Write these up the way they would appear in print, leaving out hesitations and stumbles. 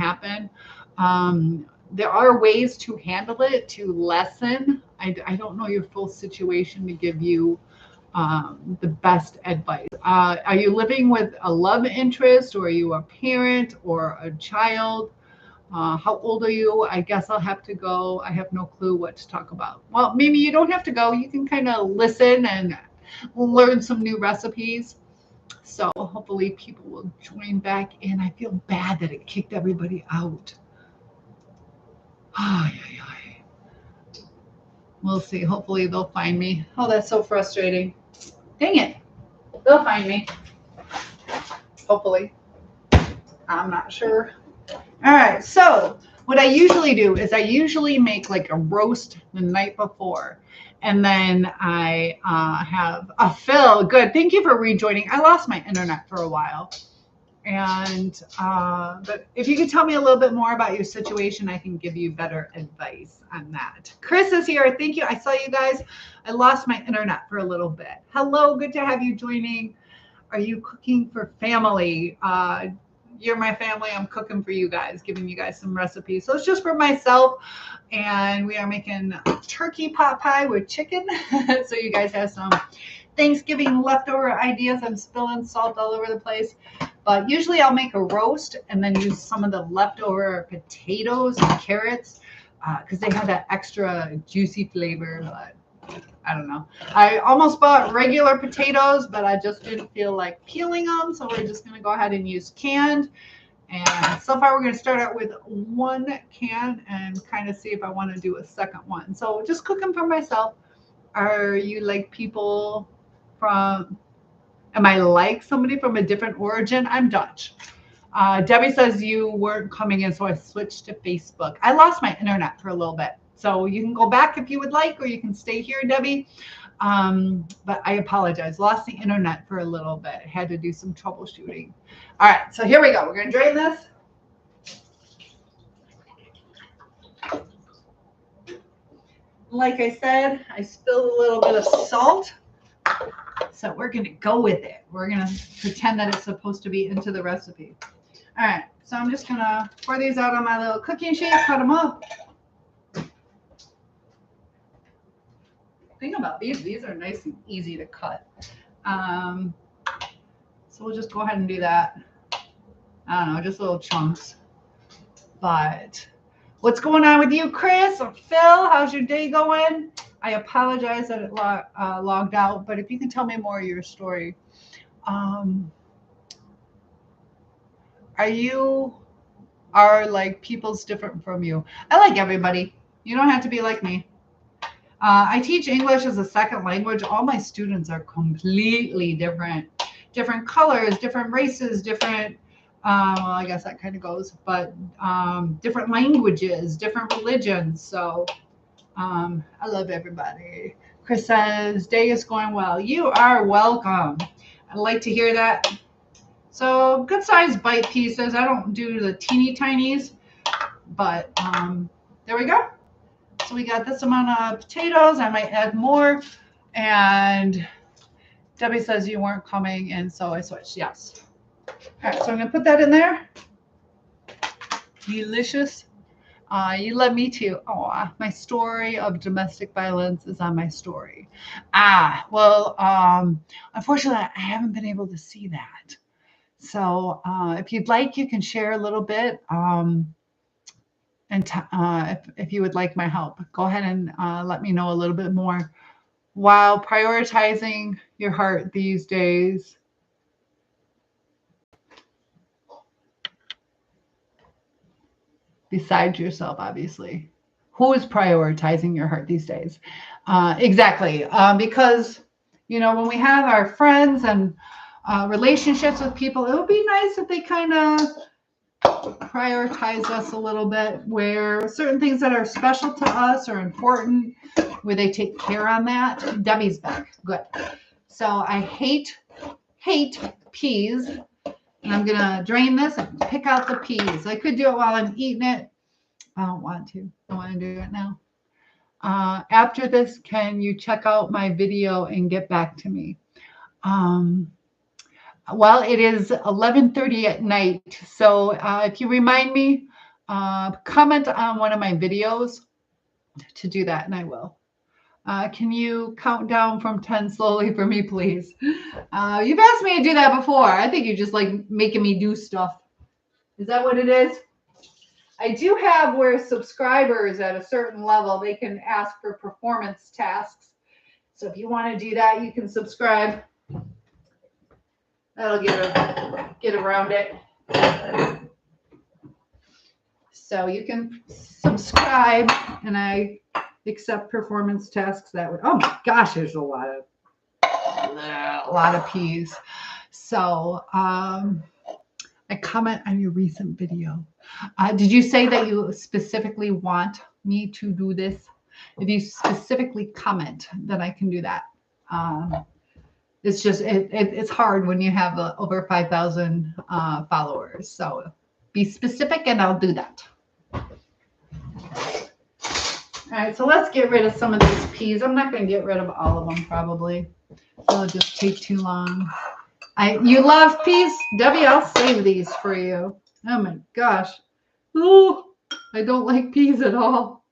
happen. There are ways to handle it, to lessen. I don't know your full situation to give you the best advice. Are you living with a love interest, or are you a parent or a child? How old are you? I guess I'll have to go. I have no clue what to talk about. Well, maybe you don't have to go. You can kind of listen and learn some new recipes. So hopefully people will join back in. I feel bad that it kicked everybody out. Ay, ay, ay. We'll see. Hopefully they'll find me. Oh, that's so frustrating. Dang it. They'll find me. Hopefully. I'm not sure. All right. So what I usually do is I usually make like a roast the night before. And then I have a Phil. Good. Thank you for rejoining. I lost my internet for a while. And but if you could tell me a little bit more about your situation, I can give you better advice on that. Chris is here. Thank you. I saw you guys. I lost my internet for a little bit. Hello. Good to have you joining. Are you cooking for family? You're my family. I'm cooking for you guys, giving you guys some recipes. So it's just for myself. And we are making turkey pot pie with chicken. So you guys have some Thanksgiving leftover ideas. I'm spilling salt all over the place. But usually I'll make a roast and then use some of the leftover potatoes and carrots because they have that extra juicy flavor. But I don't know. I almost bought regular potatoes, but I just didn't feel like peeling them. So we're just going to go ahead and use canned. And so far we're going to start out with one can and kind of see if I want to do a second one. So just cooking for myself. Are you like people from... Am I like somebody from a different origin? I'm Dutch. Debbie says you weren't coming in, so I switched to Facebook. I lost my internet for a little bit. So you can go back if you would like, or you can stay here, Debbie. But I apologize. Lost the internet for a little bit. Had to do some troubleshooting. All right, so here we go. We're going to drain this. Like I said, I spilled a little bit of salt. So we're going to go with it. We're going to pretend that it's supposed to be into the recipe. All right. So I'm just going to pour these out on my little cooking sheet, cut them up. Thing about these are nice and easy to cut. So we'll just go ahead and do that. I don't know, just little chunks. But what's going on with you, Chris or Phil? How's your day going? I apologize that it logged out, but if you can tell me more of your story. Are like people's different from you? I like everybody. You don't have to be like me. I teach English as a second language. All my students are completely different. Different colors, different races, different, well, I guess that kind of goes, but different languages, different religions. So I love everybody. Chris says, day is going well. You are welcome. I'd like to hear that. So good sized bite pieces. I don't do the teeny tinies, but there we go. So we got this amount of potatoes. I might add more. And Debbie says you weren't coming, and so I switched. Yes. All right, so I'm going to put that in there. Delicious. You love me too. Oh, my story of domestic violence is on my story. Well, unfortunately, I haven't been able to see that. So if you'd like, you can share a little bit. If you would like my help, go ahead and let me know a little bit more. While prioritizing your heart these days, besides yourself, obviously, who is prioritizing your heart these days? Exactly, because when we have our friends and relationships with people, it would be nice if they kind of prioritize us a little bit, where certain things that are special to us or important, where they take care on that. Debbie's back. Good. So I hate peas, and I'm gonna drain this and pick out the peas. I could do it while I'm eating it. I don't want to. I want to do it now. After this, can you check out my video and get back to me? Well, it is 11:30 at night. So if you remind me, comment on one of my videos to do that, and I will. Can you count down from 10 slowly for me, please? You've asked me to do that before. I think you just like making me do stuff. Is that what it is? I do have where subscribers at a certain level, they can ask for performance tasks. So if you want to do that, you can subscribe. That'll get around it. So you can subscribe, and I accept performance tasks that way. Oh my gosh, there's a lot of P's. So I comment on your recent video. Did you say that you specifically want me to do this? If you specifically comment, then I can do that. It's just it's hard when you have over 5,000 followers. So be specific, and I'll do that. All right, so let's get rid of some of these P's. I'm not going to get rid of all of them, probably. It'll just take too long. You love P's? Debbie, I'll save these for you. Oh my gosh. Ooh, I don't like P's at all.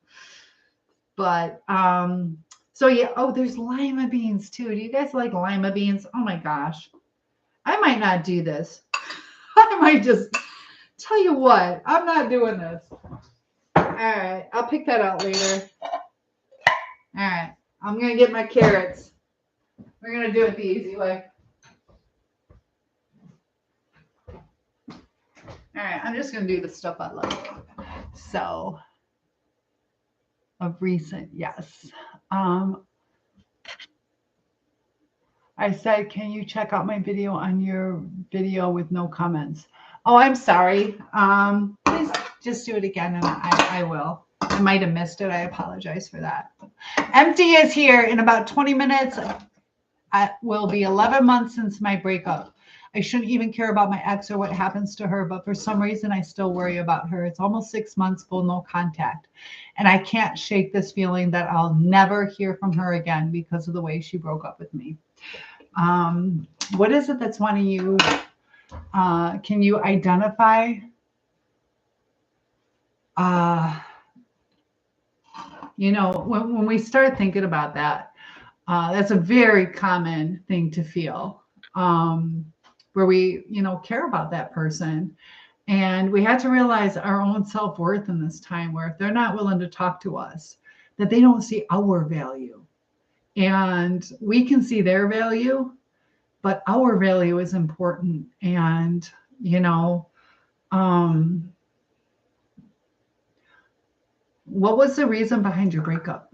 But, so yeah, oh, there's lima beans too. Do you guys like lima beans? Oh my gosh. I might not do this. I might just tell you what, I'm not doing this. All right, I'll pick that out later. All right, I'm going to get my carrots. We're going to do it the easy way. All right, I'm just going to do the stuff I like. So, of recent, yes. I said, can you check out my video on your video with no comments? Oh, I'm sorry. Please just do it again, and I will. I might have missed it. I apologize for that. Empty is here in about 20 minutes. It will be 11 months since my breakup. I shouldn't even care about my ex or what happens to her, but for some reason, I still worry about her. It's almost 6 months, full no contact. And I can't shake this feeling that I'll never hear from her again because of the way she broke up with me. What is it that's wanting you? Can you identify? You know, when we start thinking about that, that's a very common thing to feel, where we, you know, care about that person. And we had to realize our own self-worth in this time, where if they're not willing to talk to us, that they don't see our value. And we can see their value, but our value is important. And, you know, what was the reason behind your breakup?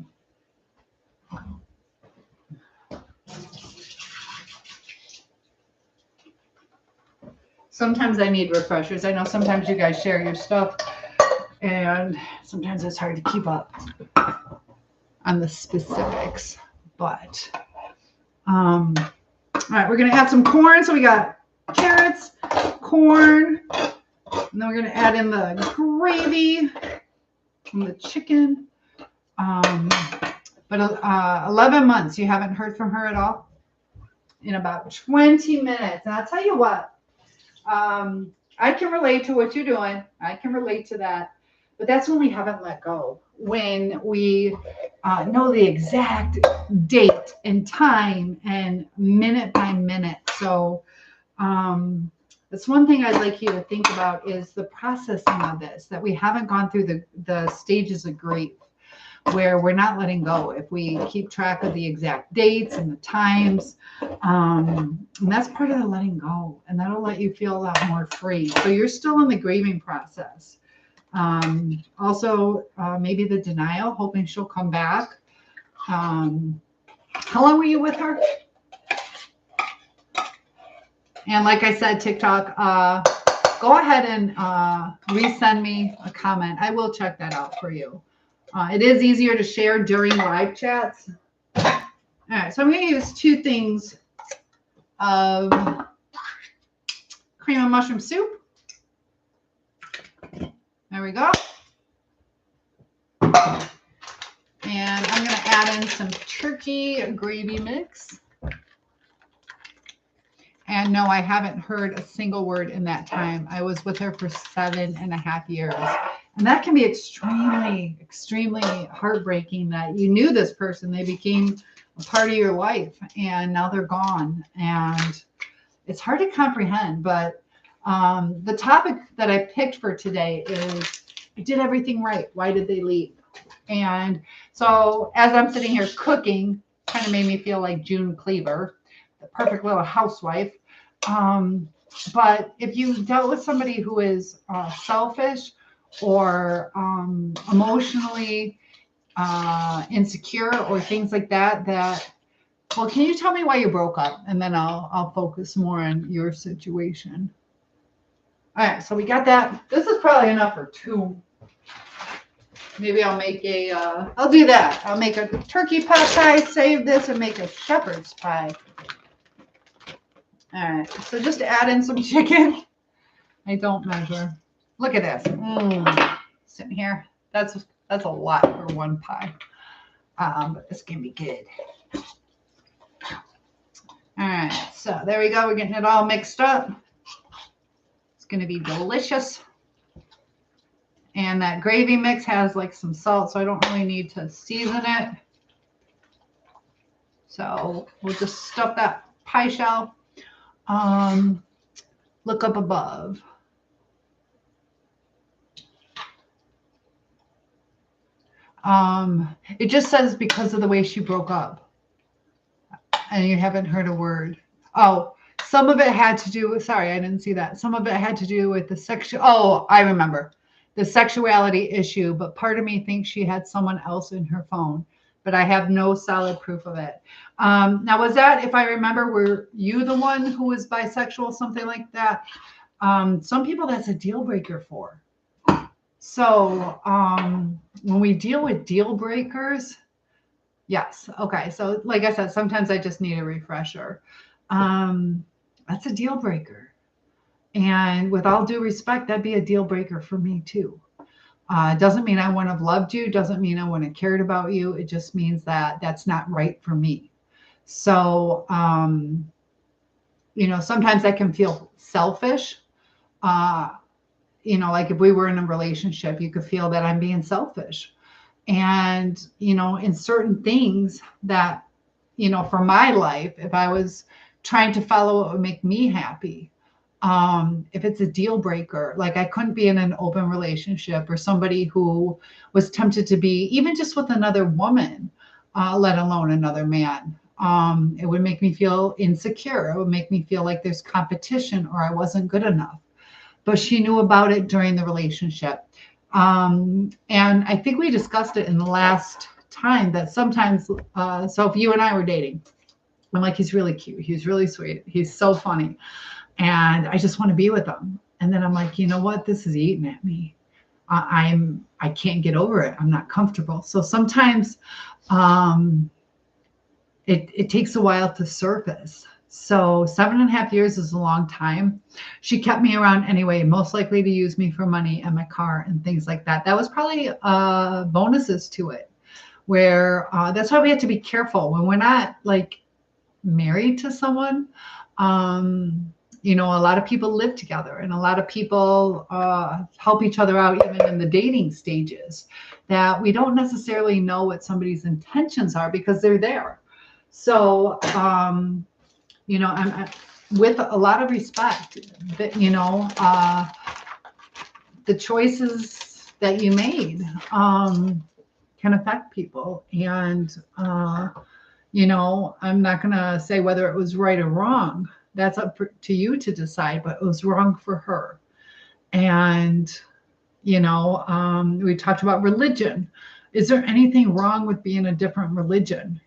Sometimes I need refreshers. I know sometimes you guys share your stuff, and sometimes it's hard to keep up on the specifics. But, all right, we're going to add some corn. So we got carrots, corn, and then we're going to add in the gravy and the chicken. But 11 months, you haven't heard from her at all? In about 20 minutes. And I'll tell you what, I can relate to what you're doing. I can relate to that. But that's when we haven't let go. When we know the exact date and time and minute by minute. So that's one thing I'd like you to think about is the processing of this, that we haven't gone through the stages of grief where we're not letting go. If we keep track of the exact dates and the times, and that's part of the letting go, and that'll let you feel a lot more free. So you're still in the grieving process. Also, maybe the denial, hoping she'll come back. How long were you with her? And like I said, TikTok, go ahead and resend me a comment. I will check that out for you. It is easier to share during live chats. All right, so I'm going to use 2 things of cream and mushroom soup. There we go. And I'm going to add in some turkey gravy mix. And no, I haven't heard a single word in that time. I was with her for 7.5 years. And that can be extremely, extremely heartbreaking that you knew this person. They became a part of your life and now they're gone. And it's hard to comprehend. But the topic that I picked for today is I did everything right. Why did they leave? And so as I'm sitting here cooking, kind of made me feel like June Cleaver, the perfect little housewife. But if you dealt with somebody who is selfish or emotionally insecure or things like that, well, can you tell me why you broke up? And then I'll focus more on your situation. All right, so we got that. This is probably enough for two. Maybe I'll make I'll do that. I'll make a turkey pot pie, save this, and make a shepherd's pie. All right, so just add in some chicken. I don't measure. Look at this. Sitting here. That's a lot for one pie. But it's going to be good. All right, so there we go. We're getting it all mixed up. It's going to be delicious. And that gravy mix has like some salt, so I don't really need to season it. So we'll just stuff that pie shell. Look up above. It just says because of the way she broke up. And you haven't heard a word. Oh, some of it had to do with, sorry, I didn't see that. Some of it had to do with the sexual, oh, I remember. The sexuality issue, but part of me thinks she had someone else in her phone, but I have no solid proof of it. Now, was that, if I remember, were you the one who was bisexual, something like that? Some people that's a deal breaker for. So when we deal with deal breakers, yes. Okay. So like I said, sometimes I just need a refresher. That's a deal breaker. And with all due respect, that'd be a deal breaker for me too. Doesn't mean I wouldn't have loved you. Doesn't mean I wouldn't have cared about you. It just means that that's not right for me. So, sometimes I can feel selfish. Like if we were in a relationship, you could feel that I'm being selfish. And, in certain things that, for my life, if I was trying to follow what would make me happy, if it's a deal breaker, like I couldn't be in an open relationship or somebody who was tempted to be even just with another woman, let alone another man. It would make me feel insecure. It would make me feel like there's competition or I wasn't good enough. But she knew about it during the relationship. And I think we discussed it in the last time that sometimes, so if you and I were dating, I'm like, he's really cute. He's really sweet. He's so funny. And I just want to be with him. And then I'm like, you know what? This is eating at me. I can't get over it. I'm not comfortable. So sometimes it takes a while to surface. So 7.5 years is a long time. She kept me around anyway, most likely to use me for money and my car and things like that. That was probably bonuses to it, where that's why we have to be careful when we're not like married to someone. A lot of people live together and a lot of people help each other out even in the dating stages, that we don't necessarily know what somebody's intentions are because they're there. So, I'm with a lot of respect that, the choices that you made can affect people. And, I'm not going to say whether it was right or wrong. That's up to you to decide, but it was wrong for her. And, we talked about religion. Is there anything wrong with being a different religion?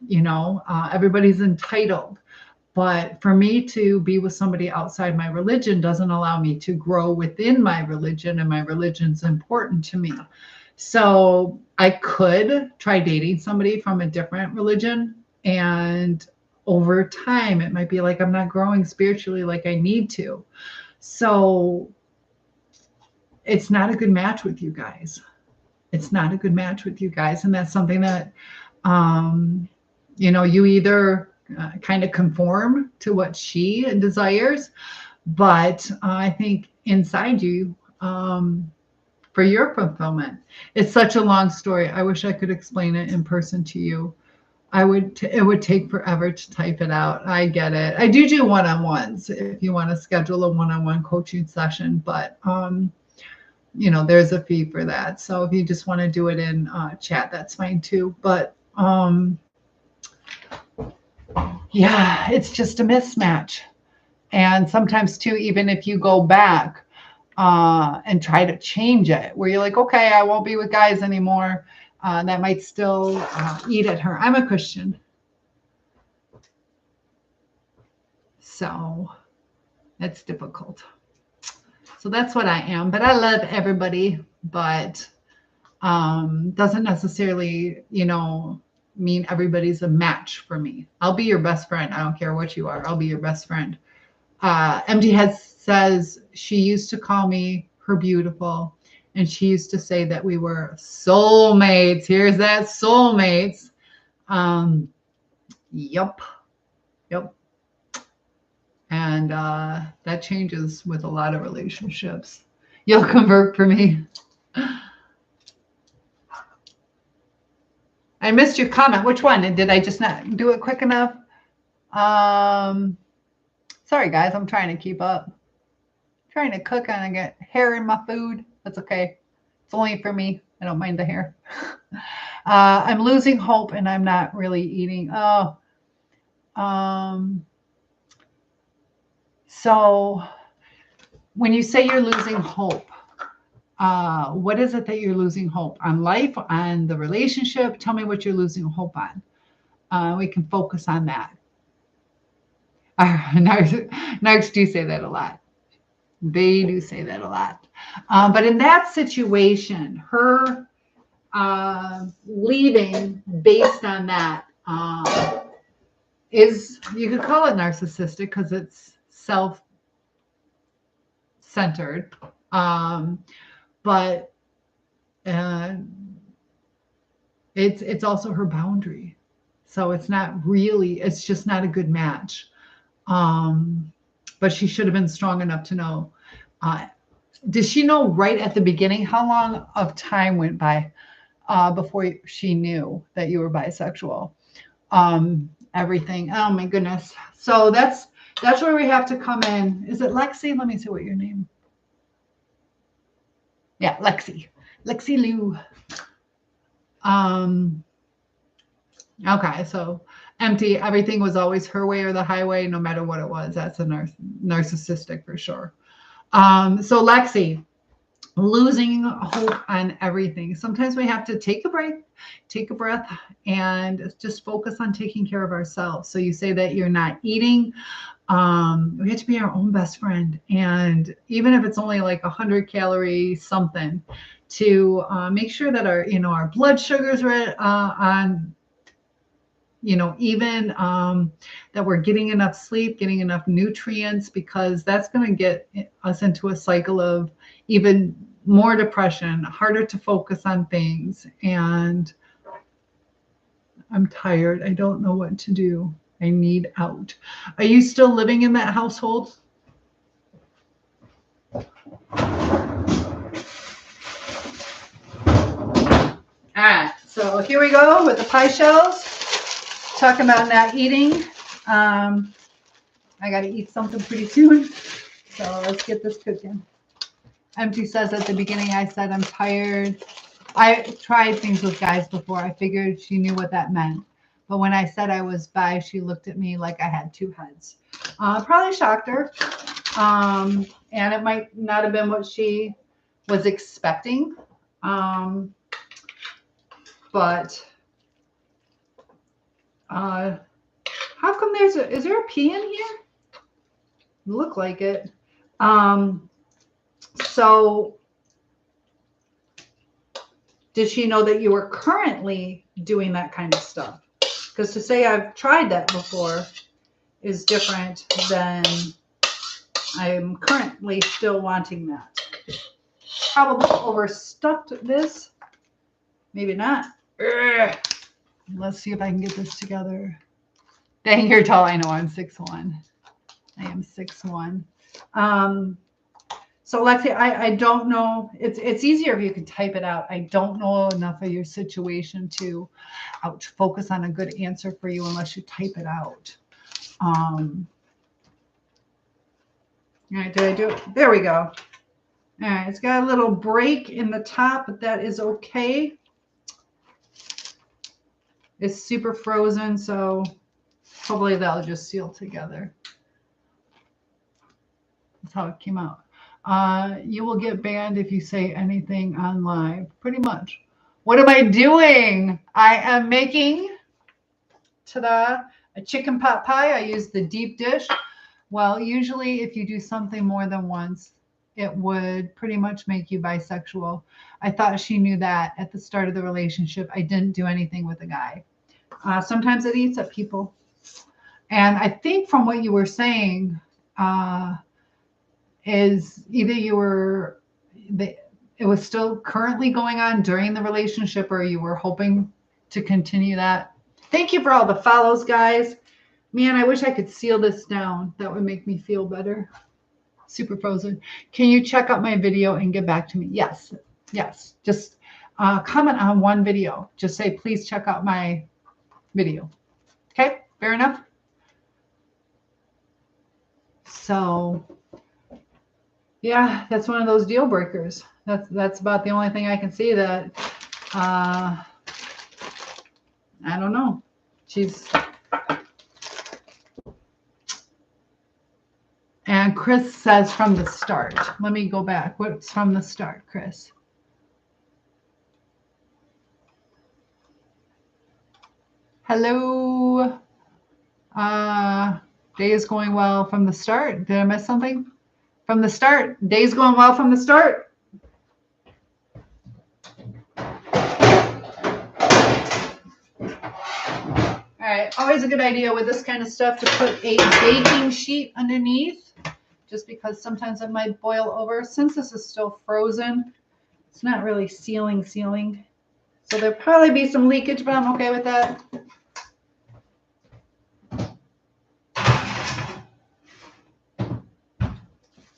Everybody's entitled. But for me to be with somebody outside my religion doesn't allow me to grow within my religion, and my religion's important to me. So I could try dating somebody from a different religion, and over time, it might be like I'm not growing spiritually like I need to. So it's not a good match with you guys. It's not a good match with you guys. And that's something that, you either kind of conform to what she desires, but I think inside you, for your fulfillment. It's such a long story. I wish I could explain it in person to you. It would take forever to type it out. I get it. I do one-on-ones if you want to schedule a one-on-one coaching session, but you know, there's a fee for that. So if you just want to do it in chat, that's fine too. But yeah, it's just a mismatch. And sometimes too, even if you go back and try to change it, where you're like, okay, I won't be with guys anymore, that might still eat at her. I'm a Christian. So it's difficult. So that's what I am. But I love everybody, but doesn't necessarily, you know, mean everybody's a match for me. I'll be your best friend. I don't care what you are. I'll be your best friend. Empty Head says she used to call me her beautiful, and she used to say that we were soulmates. Here's that, soulmates. Yep. And that changes with a lot of relationships. You'll convert for me. I missed your comment. Which one? Did I just not do it quick enough? Sorry, guys. I'm trying to keep up. I'm trying to cook and I get hair in my food. That's okay. It's only for me. I don't mind the hair. I'm losing hope and I'm not really eating. Oh. So when you say you're losing hope, what is it that you're losing hope on? Life, on the relationship? Tell me what you're losing hope on. We can focus on that. Narcs do say that a lot. They do say that a lot. But in that situation, her leaving based on that is, you could call it narcissistic because it's self-centered. But it's also her boundary. So it's not really, it's just not a good match. But she should have been strong enough to know. Did she know right at the beginning? How long of time went by before she knew that you were bisexual? Everything. Oh my goodness. So that's where we have to come in. Is it Lexi? Let me see what your name. Yeah, Lexi Lou. Okay, so empty. Everything was always her way or the highway, no matter what it was. That's a narcissistic for sure. So Lexi, losing hope on everything. Sometimes we have to take a break, take a breath, and just focus on taking care of ourselves. So you say that you're not eating. We have to be our own best friend. And even if it's only like 100 calories something, to make sure that our blood sugars are on, even that we're getting enough sleep, getting enough nutrients, because that's going to get us into a cycle of even more depression, harder to focus on things. And I'm tired. I don't know what to do. I need out. Are you still living in that household? All right. So here we go with the pie shells. Talking about not eating. I got to eat something pretty soon. So let's get this cooking. Empty says at the beginning, I said, I'm tired. I tried things with guys before. I figured she knew what that meant. But when I said I was bi, she looked at me like I had two heads. Probably shocked her. And it might not have been what she was expecting. But how come is there a P in here? Look like it. So did she know that you were currently doing that kind of stuff? Because to say I've tried that before is different than I'm currently still wanting that. Probably overstuffed this. Maybe not. Ugh. Let's see if I can get this together. Dang, you're tall. I know I'm 6'1". I am 6'1". So Lexi, I don't know. It's easier if you can type it out. I don't know enough of your situation to focus on a good answer for you unless you type it out. All right, did I do it? There we go. All right, it's got a little break in the top, but that is okay. It's super frozen, so hopefully that'll just seal together. That's how it came out. You will get banned if you say anything on live. Pretty much. What am I doing? I am making, ta-da, a chicken pot pie. I use the deep dish. Well, usually if you do something more than once, it would pretty much make you bisexual. I thought she knew that at the start of the relationship. I didn't do anything with a guy. Sometimes it eats at people. And I think from what you were saying, is either it was still currently going on during the relationship or you were hoping to continue that. Thank you for all the follows, guys. Man, I wish I could seal this down. That would make me feel better. Super frozen. Can you check out my video and get back to me? Yes. Yes. Just comment on one video. Just say, please check out my video. Okay. Fair enough. So yeah, that's one of those deal breakers. That's about the only thing I can see that I don't know. And Chris says from the start. Let me go back. What's from the start, Chris? Hello. Day is going well from the start. Did I miss something? From the start. Day's going well from the start. All right. Always a good idea with this kind of stuff to put a baking sheet underneath, just because sometimes it might boil over. Since this is still frozen, it's not really sealing. So there'll probably be some leakage, but I'm okay with that.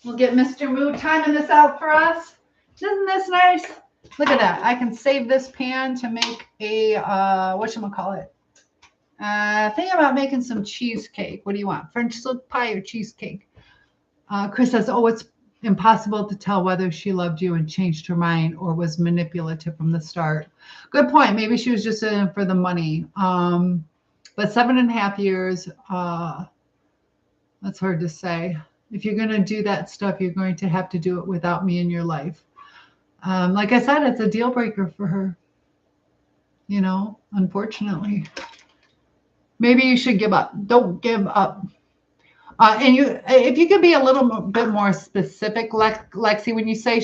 We'll get Mr. Mood timing this out for us. Isn't this nice? Look at that. I can save this pan to make a, whatchamacallit? Think about making some cheesecake. What do you want? French silk pie or cheesecake? Chris says, oh, it's impossible to tell whether she loved you and changed her mind or was manipulative from the start. Good point. Maybe she was just in it for the money. But 7.5 years, that's hard to say. If you're going to do that stuff, you're going to have to do it without me in your life. Like I said, it's a deal breaker for her. You know, unfortunately. Maybe you should give up. Don't give up. And if you could be a little bit more specific, Lexi, when you say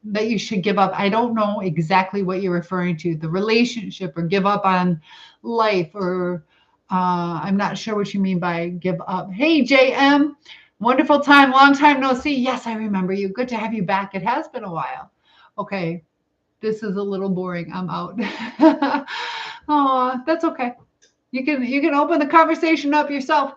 that you should give up, I don't know exactly what you're referring to, the relationship or give up on life, or I'm not sure what you mean by give up. Hey, JM, wonderful time, long time no see. Yes, I remember you. Good to have you back. It has been a while. Okay, this is a little boring. I'm out. Oh, that's okay. You can open the conversation up yourself.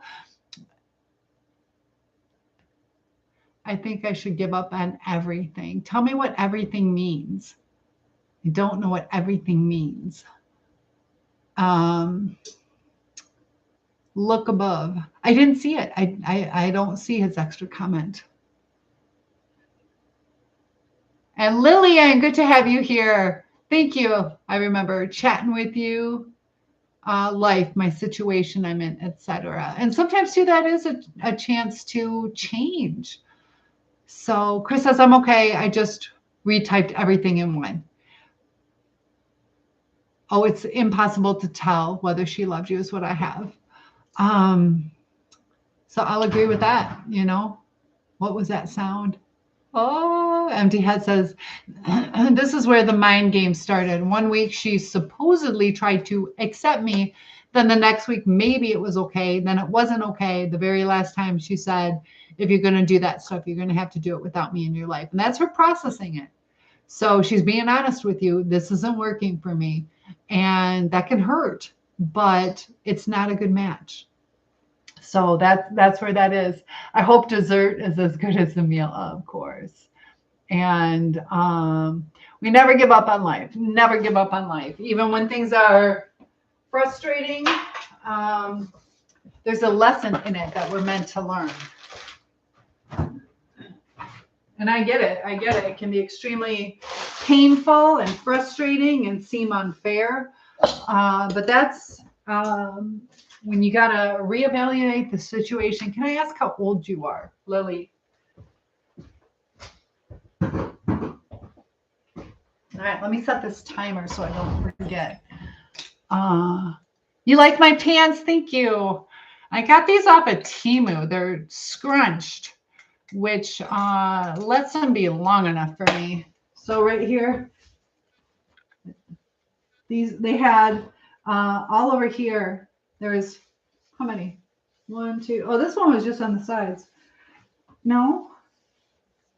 I think I should give up on everything. Tell me what everything means. I don't know what everything means. Look above. I didn't see it. I don't see his extra comment. And Lillian, good to have you here. Thank you. I remember chatting with you. Life, my situation I'm in, etc. And sometimes too, that is a chance to change. So Chris says, I'm okay. I just retyped everything in one. Oh, it's impossible to tell whether she loved you is what I have. So I'll agree with that. You know, what was that sound? Oh, Empty Head says, this is where the mind game started. 1 week, she supposedly tried to accept me. Then the next week, maybe it was okay. Then it wasn't okay. The very last time she said, if you're going to do that stuff, you're going to have to do it without me in your life. And that's her processing it. So she's being honest with you. This isn't working for me. And that can hurt, but it's not a good match. So that's where that is. I hope dessert is as good as the meal, of course. And we never give up on life. Never give up on life. Even when things are frustrating, there's a lesson in it that we're meant to learn. And I get it. I get it. It can be extremely painful and frustrating and seem unfair. But that's when you got to reevaluate the situation. Can I ask how old you are, Lily? All right, let me set this timer so I don't forget. You like my pants? Thank you. I got these off of Temu. They're scrunched, which lets them be long enough for me. So right here, they had all over here. There's how many? 1, 2. Oh, this one was just on the sides. No,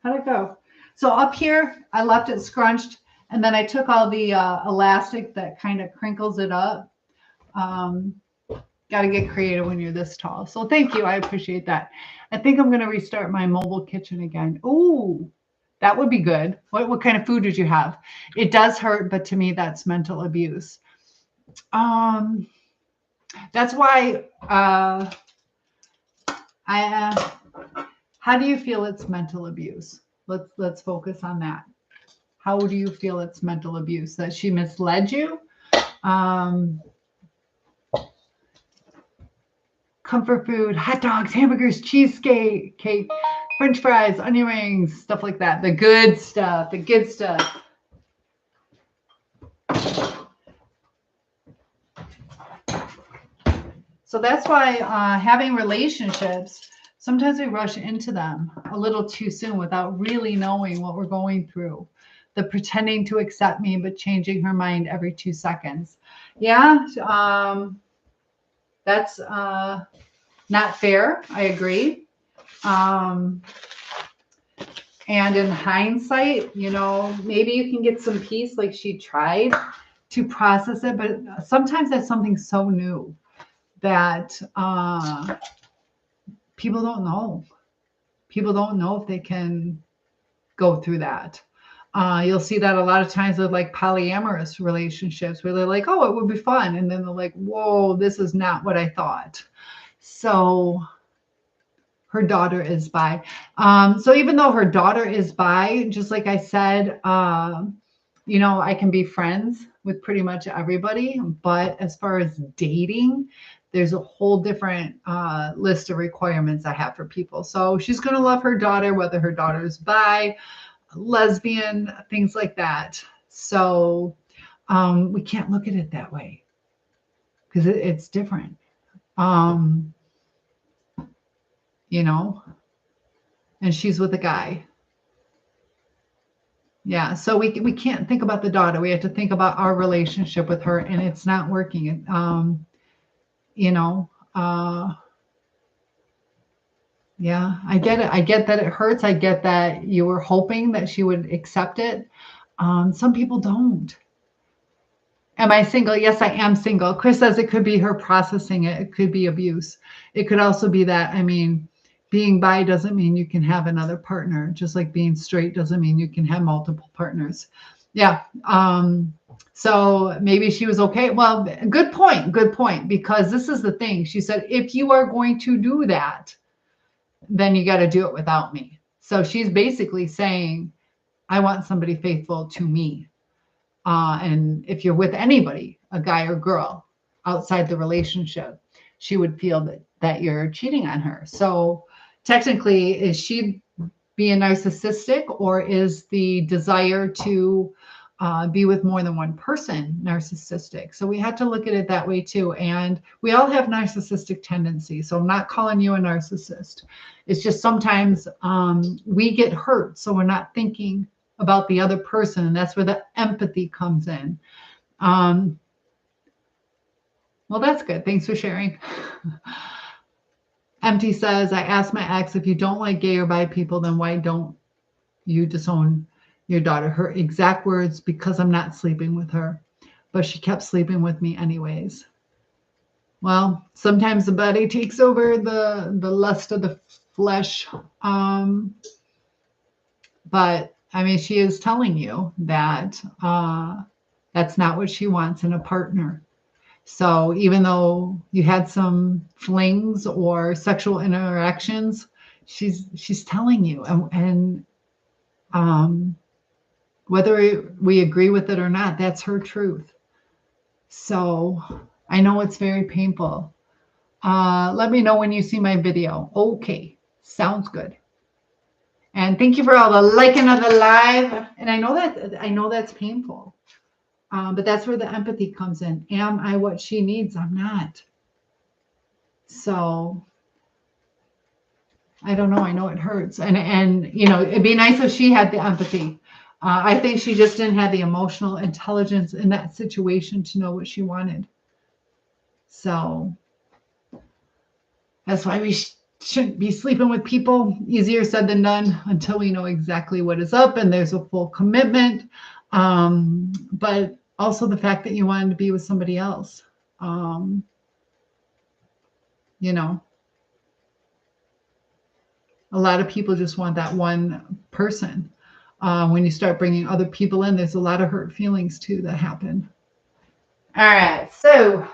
how'd it go? So up here, I left it scrunched, and then I took all the elastic that kind of crinkles it up. Got to get creative when you're this tall. So thank you. I appreciate that. I think I'm going to restart my mobile kitchen again. Ooh, that would be good. What kind of food did you have? It does hurt, but to me, that's mental abuse. That's why how do you feel it's mental abuse? Let's focus on that. How do you feel it's mental abuse? That she misled you? Comfort food, hot dogs, hamburgers, cheesecake, cake, French fries, onion rings, stuff like that. The good stuff, the good stuff. So that's why having relationships, sometimes we rush into them a little too soon without really knowing what we're going through. The pretending to accept me, but changing her mind every 2 seconds. Yeah, that's not fair. I agree. And in hindsight, maybe you can get some peace, like she tried to process it, but sometimes that's something so new that people don't know. People don't know if they can go through that. You'll see that a lot of times with like polyamorous relationships where they're like, oh, it would be fun. And then they're like, whoa, this is not what I thought. So her daughter is bi. So even though her daughter is bi, just like I said, I can be friends with pretty much everybody. But as far as dating, there's a whole different list of requirements I have for people. So she's going to love her daughter, whether her daughter is bi, lesbian, things like that. So we can't look at it that way because it's different. And she's with a guy. Yeah, so we can't think about the daughter. We have to think about our relationship with her, and it's not working. Yeah, I get it. I get that it hurts. I get that you were hoping that she would accept it. Some people don't. Am I single? Yes, I am single. Chris says it could be her processing it. It could be abuse. It could also be that, being bi doesn't mean you can have another partner, just like being straight doesn't mean you can have multiple partners. Yeah. So maybe she was okay. Well, good point, because this is the thing. She said, if you are going to do that, then you got to do it without me. So she's basically saying, I want somebody faithful to me. And if you're with anybody, a guy or girl outside the relationship, she would feel that you're cheating on her. So technically, is she being narcissistic, or is the desire to be with more than one person narcissistic? So we have to look at it that way too. And we all have narcissistic tendencies. So I'm not calling you a narcissist. It's just sometimes we get hurt. So we're not thinking about the other person. And that's where the empathy comes in. Well, that's good. Thanks for sharing. Empty says, I asked my ex, if you don't like gay or bi people, then why don't you disown your daughter? Her exact words, because I'm not sleeping with her. But she kept sleeping with me anyways. Well, sometimes the body takes over the lust of the flesh. But I mean, she is telling you that that's not what she wants in a partner. So even though you had some flings or sexual interactions, she's telling you, and um, whether we agree with it or not, that's her truth. So I know it's very painful. Let me know when you see my video. Okay, sounds good. And thank you for all the liking of the live. And I know that's painful. But that's where the empathy comes in. Am I what she needs? I'm not. So I don't know. I know it hurts. And it'd be nice if she had the empathy. I think she just didn't have the emotional intelligence in that situation to know what she wanted. So that's why we shouldn't be sleeping with people. Easier said than done until we know exactly what is up and there's a full commitment. But also the fact that you wanted to be with somebody else. A lot of people just want that one person. When you start bringing other people in, there's a lot of hurt feelings too that happen. All right, so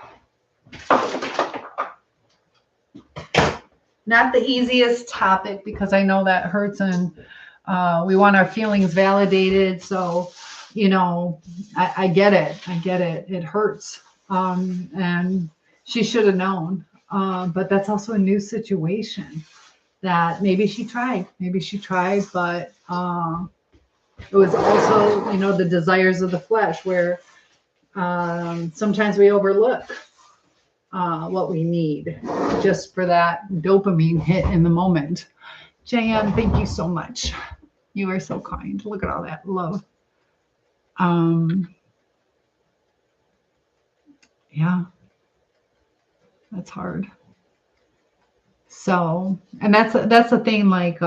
not the easiest topic because I know that hurts and we want our feelings validated. So, I get it. I get it. It hurts. And she should have known. But that's also a new situation that maybe she tried. But it was also, the desires of the flesh where sometimes we overlook what we need just for that dopamine hit in the moment. Jan, thank you so much. You are so kind. Look at all that love. Yeah, that's hard. So, and that's the thing, like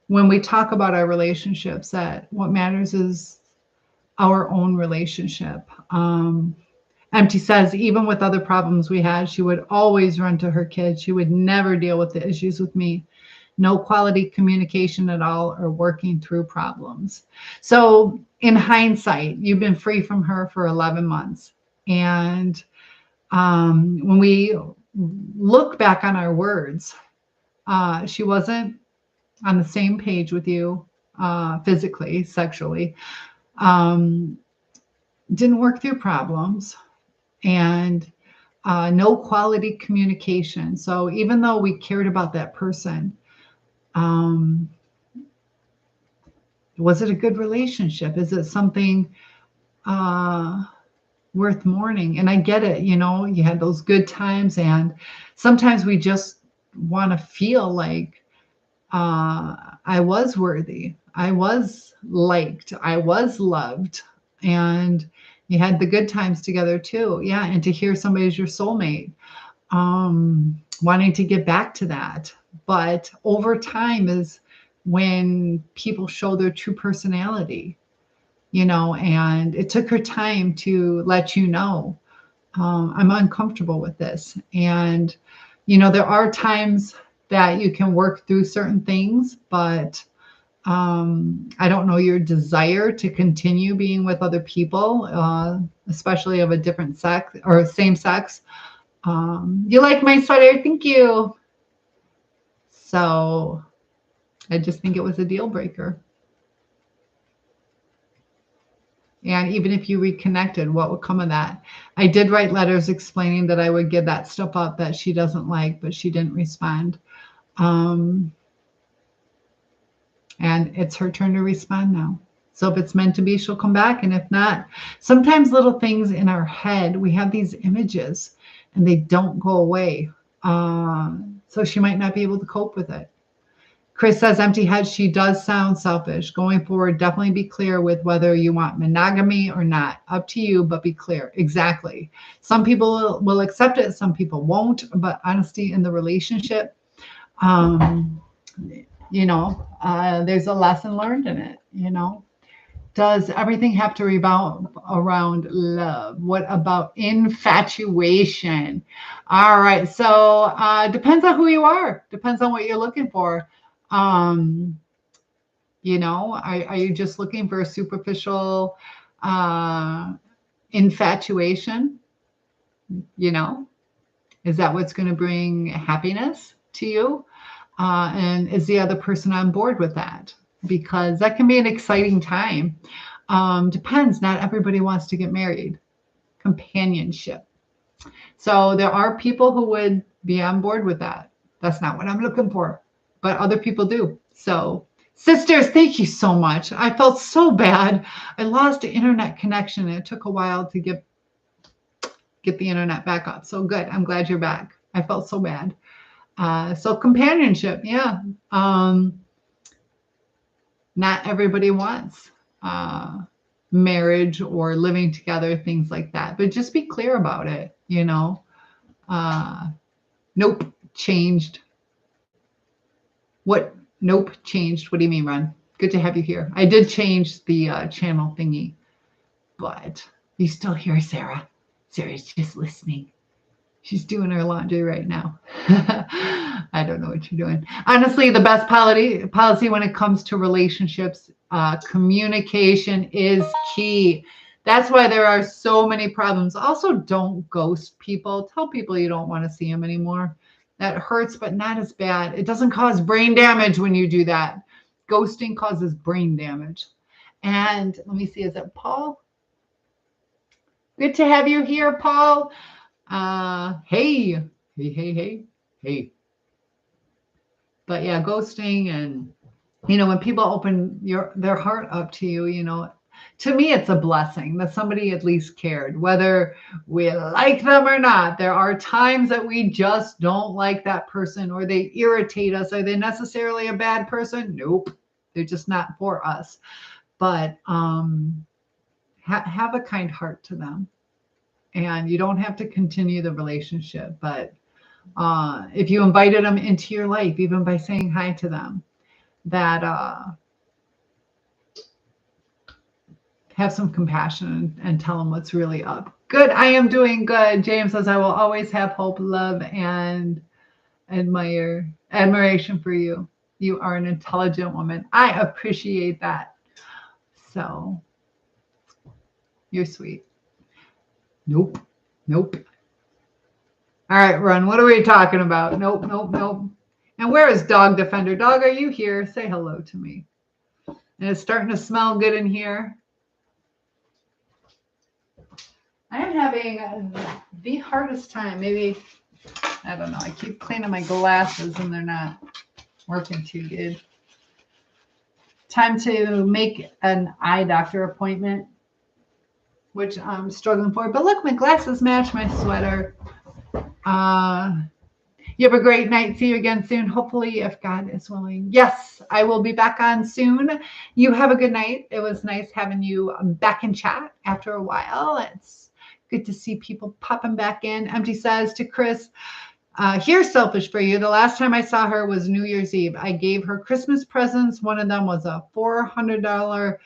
when we talk about our relationships, that what matters is our own relationship. Empty says, even with other problems we had, she would always run to her kids. She would never deal with the issues with me. No quality communication at all or working through problems. So in hindsight, you've been free from her for 11 months. And when we look back on our words, she wasn't on the same page with you physically, sexually, didn't work through problems, and no quality communication. So even though we cared about that person, was it a good relationship? Is it something worth mourning? And I get it, you had those good times, and sometimes we just want to feel like I was worthy, I was liked, I was loved, and you had the good times together too. Yeah, and to hear somebody's your soulmate, wanting to get back to that. But over time is when people show their true personality, and it took her time to let you know, I'm uncomfortable with this. And, there are times that you can work through certain things, but I don't know your desire to continue being with other people, especially of a different sex or same sex. You like my sweater? Thank you. So I just think it was a deal breaker. And even if you reconnected, what would come of that? I did write letters explaining that I would give that stuff up that she doesn't like, but she didn't respond. And it's her turn to respond now. So if it's meant to be, she'll come back. And if not, sometimes little things in our head, we have these images and they don't go away. So she might not be able to cope with it. Chris says, empty head, she does sound selfish. Going forward, definitely be clear with whether you want monogamy or not. Up to you, but be clear. Exactly. Some people will accept it, some people won't, but honesty in the relationship, there's a lesson learned in it, Does everything have to revolve around love? What about infatuation? All right. So depends on who you are. Depends on what you're looking for. You know, are you just looking for a superficial infatuation? You know, is that what's going to bring happiness to you? And is the other person on board with that? Because that can be an exciting time. Depends. Not everybody wants to get married. Companionship. So there are people who would be on board with that. That's not what I'm looking for, but other people do. So, sisters, thank you so much. I felt so bad. I lost the internet connection. It took a while to get the internet back up. So good. I'm glad you're back. I felt so bad. So companionship, yeah. Not everybody wants marriage or living together, things like that. But just be clear about it, you know. Nope, changed. What? Nope, changed. What do you mean, Ron? Good to have you here. I did change the channel thingy, but you still hear Sarah. Sarah's just listening. She's doing her laundry right now. I don't know what you're doing. Honestly, the best policy when it comes to relationships, communication is key. That's why there are so many problems. Also, don't ghost people. Tell people you don't want to see them anymore. That hurts, but not as bad. It doesn't cause brain damage when you do that. Ghosting causes brain damage. And let me see, is it Paul? Good to have you here, Paul. Hey. But yeah, ghosting, and you know, when people open their heart up to you, you know, to me it's a blessing that somebody at least cared, whether we like them or not. There are times that we just don't like that person, or they irritate us. Are they necessarily a bad person? Nope, they're just not for us. But have a kind heart to them. And you don't have to continue the relationship, but if you invited them into your life, even by saying hi to them, that have some compassion and tell them what's really up. Good, I am doing good. James says, I will always have hope, love, and admiration for you. You are an intelligent woman. I appreciate that. So, you're sweet. Nope. All right, Run. What are we talking about? Nope. And where is Dog Defender? Dog, are you here? Say hello to me. And it's starting to smell good in here. I am having the hardest time. Maybe, I don't know. I keep cleaning my glasses and they're not working too good. Time to make an eye doctor appointment, which I'm struggling for. But look, my glasses match my sweater. You have a great night. See you again soon. Hopefully, if God is willing. Yes, I will be back on soon. You have a good night. It was nice having you back in chat after a while. It's good to see people popping back in. Empty says to Chris, here's selfish for you. The last time I saw her was New Year's Eve. I gave her Christmas presents. One of them was a $400,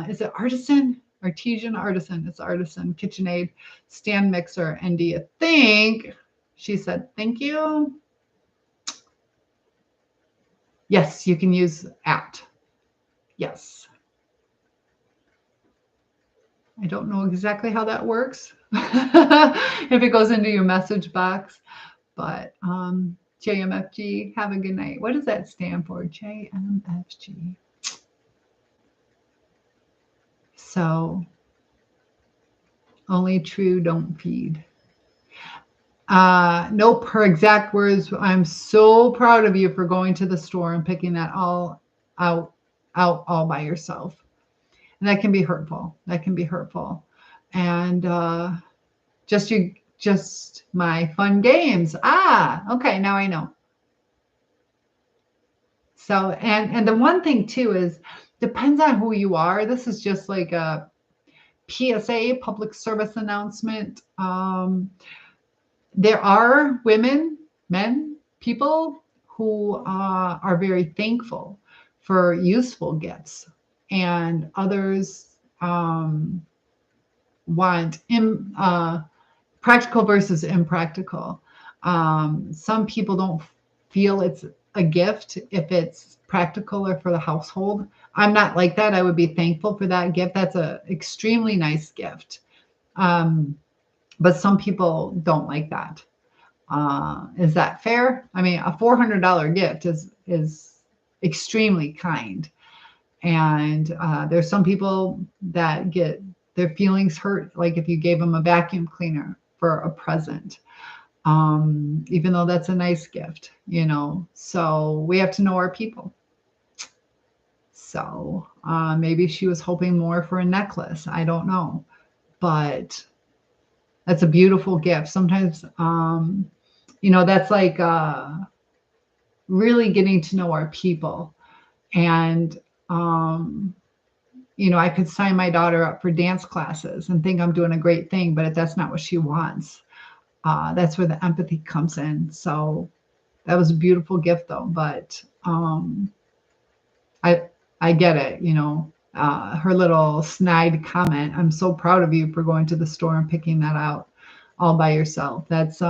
is it artisan? Artesian artisan. It's artisan KitchenAid stand mixer. And do you think, she said, thank you. Yes, you can use at. Yes. I don't know exactly how that works. If it goes into your message box, but JMFG, have a good night. What does that stand for? JMFG. So, only true don't feed. Nope, her exact words, I'm so proud of you for going to the store and picking that all out all by yourself. And that can be hurtful. And just my fun games. Okay, now I know. So, and the one thing too is, depends on who you are. This is just like a PSA, public service announcement. There are women, men, people who are very thankful for useful gifts, and others want practical versus impractical. Some people don't feel it's a gift if it's practical or for the household. I'm not like that. I would be thankful for that gift. That's a extremely nice gift. But some people don't like that. Is that fair? I mean, a $400 gift is extremely kind. And there's some people that get their feelings hurt, like if you gave them a vacuum cleaner for a present, even though that's a nice gift, you know. So we have to know our people. So maybe she was hoping more for a necklace. I don't know. But that's a beautiful gift. Sometimes, you know, that's like really getting to know our people. And, you know, I could sign my daughter up for dance classes and think I'm doing a great thing, but that's not what she wants. That's where the empathy comes in. So that was a beautiful gift, though. But I get it, you know. Her little snide comment, I'm so proud of you for going to the store and picking that out all by yourself. That's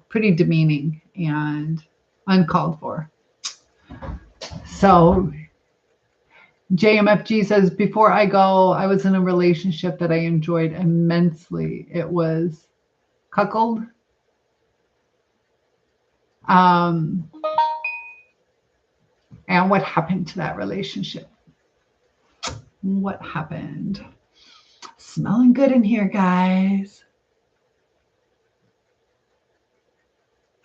pretty demeaning and uncalled for. So JMFG says, before I go, I was in a relationship that I enjoyed immensely. It was cuckold. And what happened to that relationship? What happened? Smelling good in here, guys.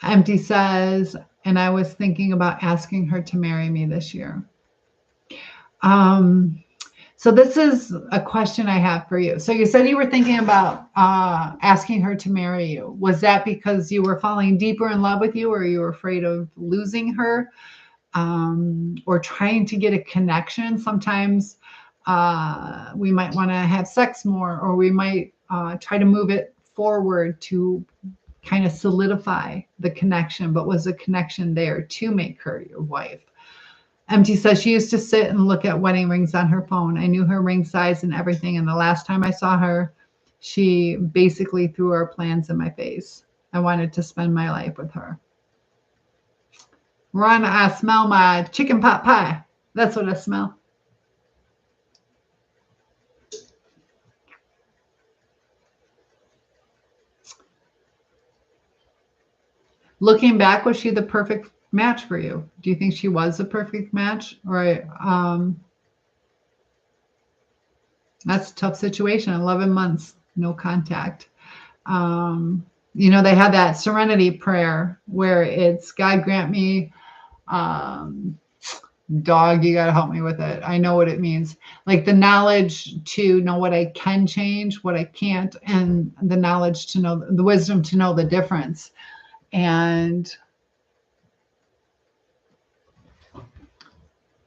Empty says, and I was thinking about asking her to marry me this year. So this is a question I have for you. So you said you were thinking about asking her to marry you. Was that because you were falling deeper in love with you, or you were afraid of losing her, or trying to get a connection? Sometimes we might want to have sex more, or we might try to move it forward to kind of solidify the connection. But was the connection there to make her your wife? Empty says she used to sit and look at wedding rings on her phone. I knew her ring size and everything. And the last time I saw her, she basically threw her plans in my face. I wanted to spend my life with her. Ron, I smell my chicken pot pie. That's what I smell. Looking back, was she the perfect match for you? Do you think she was a perfect match? Or that's a tough situation. 11 months, no contact. You know, they had that serenity prayer where it's, God grant me, dog, you got to help me with it. I know what it means. Like the knowledge to know what I can change, what I can't, and the knowledge to know, the wisdom to know the difference. And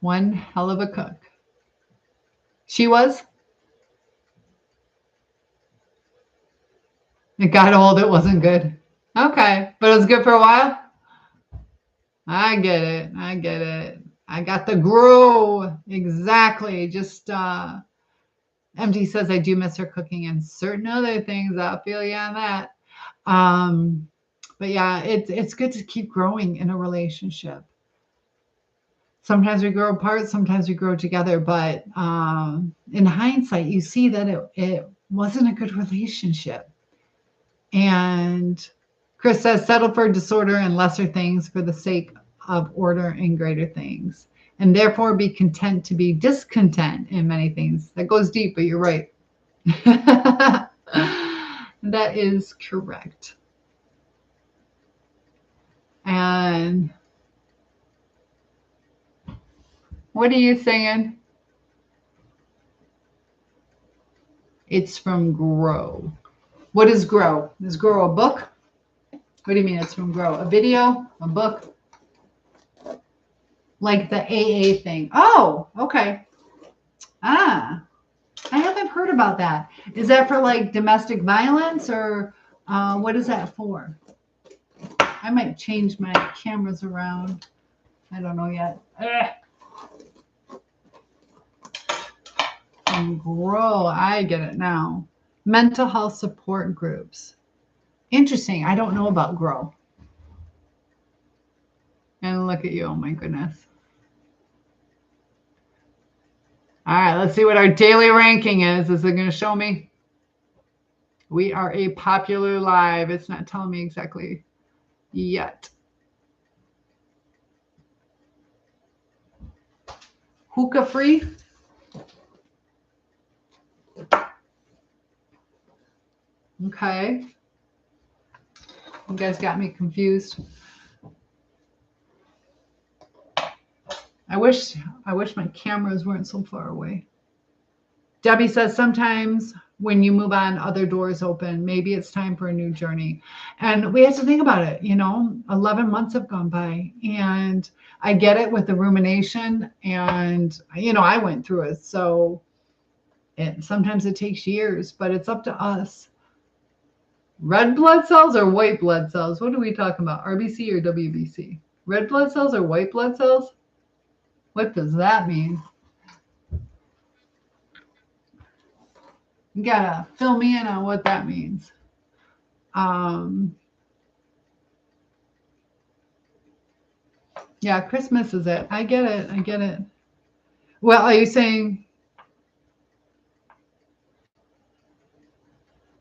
one hell of a cook. She was? It got old. It wasn't good. Okay. But it was good for a while? I get it. I get it. I got the grow. Exactly. Just Empty says, I do miss her cooking and certain other things. I'll feel you on that. But yeah, it's good to keep growing in a relationship. Sometimes we grow apart, sometimes we grow together. But in hindsight, you see that it wasn't a good relationship. And Chris says, settle for disorder and lesser things for the sake of order and greater things. And therefore be content to be discontent in many things. That goes deep, but you're right. That is correct. And what are you saying? It's from Grow. What is Grow? Is Grow a book? What do you mean it's from Grow? A video? A book? Like the AA thing. Oh, okay. I haven't heard about that. Is that for like domestic violence, or what is that for? I might change my cameras around. I don't know yet. And Grow, I get it now. Mental health support groups. Interesting. I don't know about Grow. And look at you. Oh my goodness. All right, let's see what our daily ranking is. Is it going to show me? We are a popular live. It's not telling me exactly yet. Hookah free? Okay. You guys got me confused. I wish my cameras weren't so far away. Debbie says sometimes when you move on, other doors open. Maybe it's time for a new journey. And we have to think about it. 11 months have gone by, and I get it with the rumination, and I went through it. So sometimes it takes years, but it's up to us. Red blood cells or white blood cells? What are we talking about? RBC or WBC? Red blood cells or white blood cells? What does that mean? You gotta fill me in on what that means. Yeah, Christmas is it. I get it. Well, are you saying,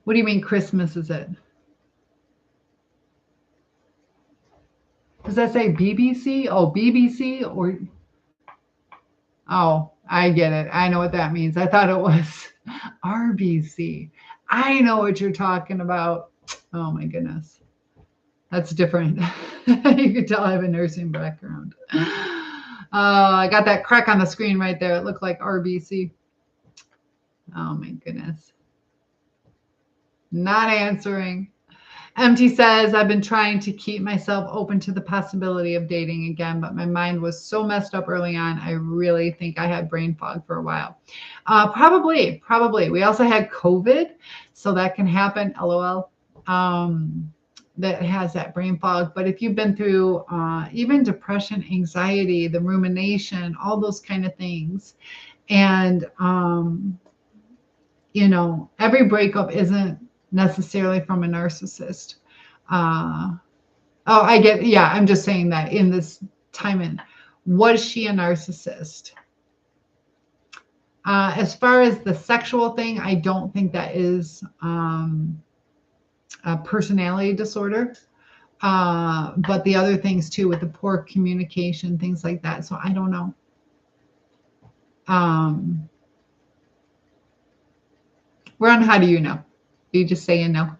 what do you mean Christmas is it? Does that say BBC? Oh, BBC or, oh, I get it. I know what that means. I thought it was RBC. I know what you're talking about. Oh my goodness. That's different. You can tell I have a nursing background. I got that crack on the screen right there. It looked like RBC. Oh my goodness. Not answering. MT says, I've been trying to keep myself open to the possibility of dating again, but my mind was so messed up early on. I really think I had brain fog for a while. Probably. We also had COVID, so that can happen, LOL. That has that brain fog. But if you've been through even depression, anxiety, the rumination, all those kind of things, and every breakup isn't necessarily from a narcissist. I get, yeah, I'm just saying that in this time was she a narcissist? As far as the sexual thing, I don't think that is a personality disorder. But the other things too, with the poor communication, things like that. So I don't know. Ron, how do you know? You just say no.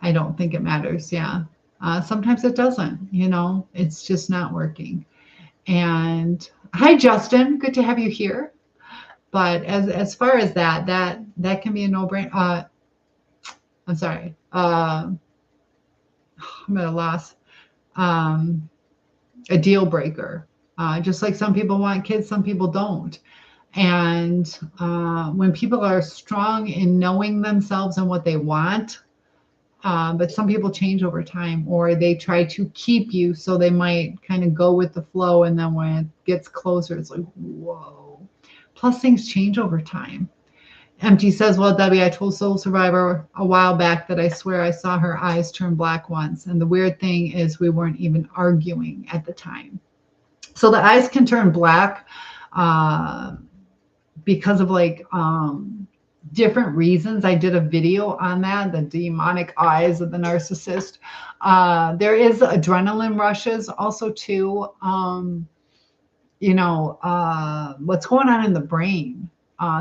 I don't think it matters. Yeah. Sometimes it doesn't, it's just not working. And hi, Justin. Good to have you here. But as far as that can be a no-brainer. I'm sorry. I'm at a loss. A deal breaker. Just like some people want kids, some people don't. And when people are strong in knowing themselves and what they want, but some people change over time, or they try to keep you, so they might kind of go with the flow, and then when it gets closer, it's like, whoa. Plus, things change over time. MT says, well, Debbie, I told Soul Survivor a while back that I swear I saw her eyes turn black once. And the weird thing is we weren't even arguing at the time. So the eyes can turn black because of different reasons. I did a video on that, the demonic eyes of the narcissist. There is adrenaline rushes also too. What's going on in the brain.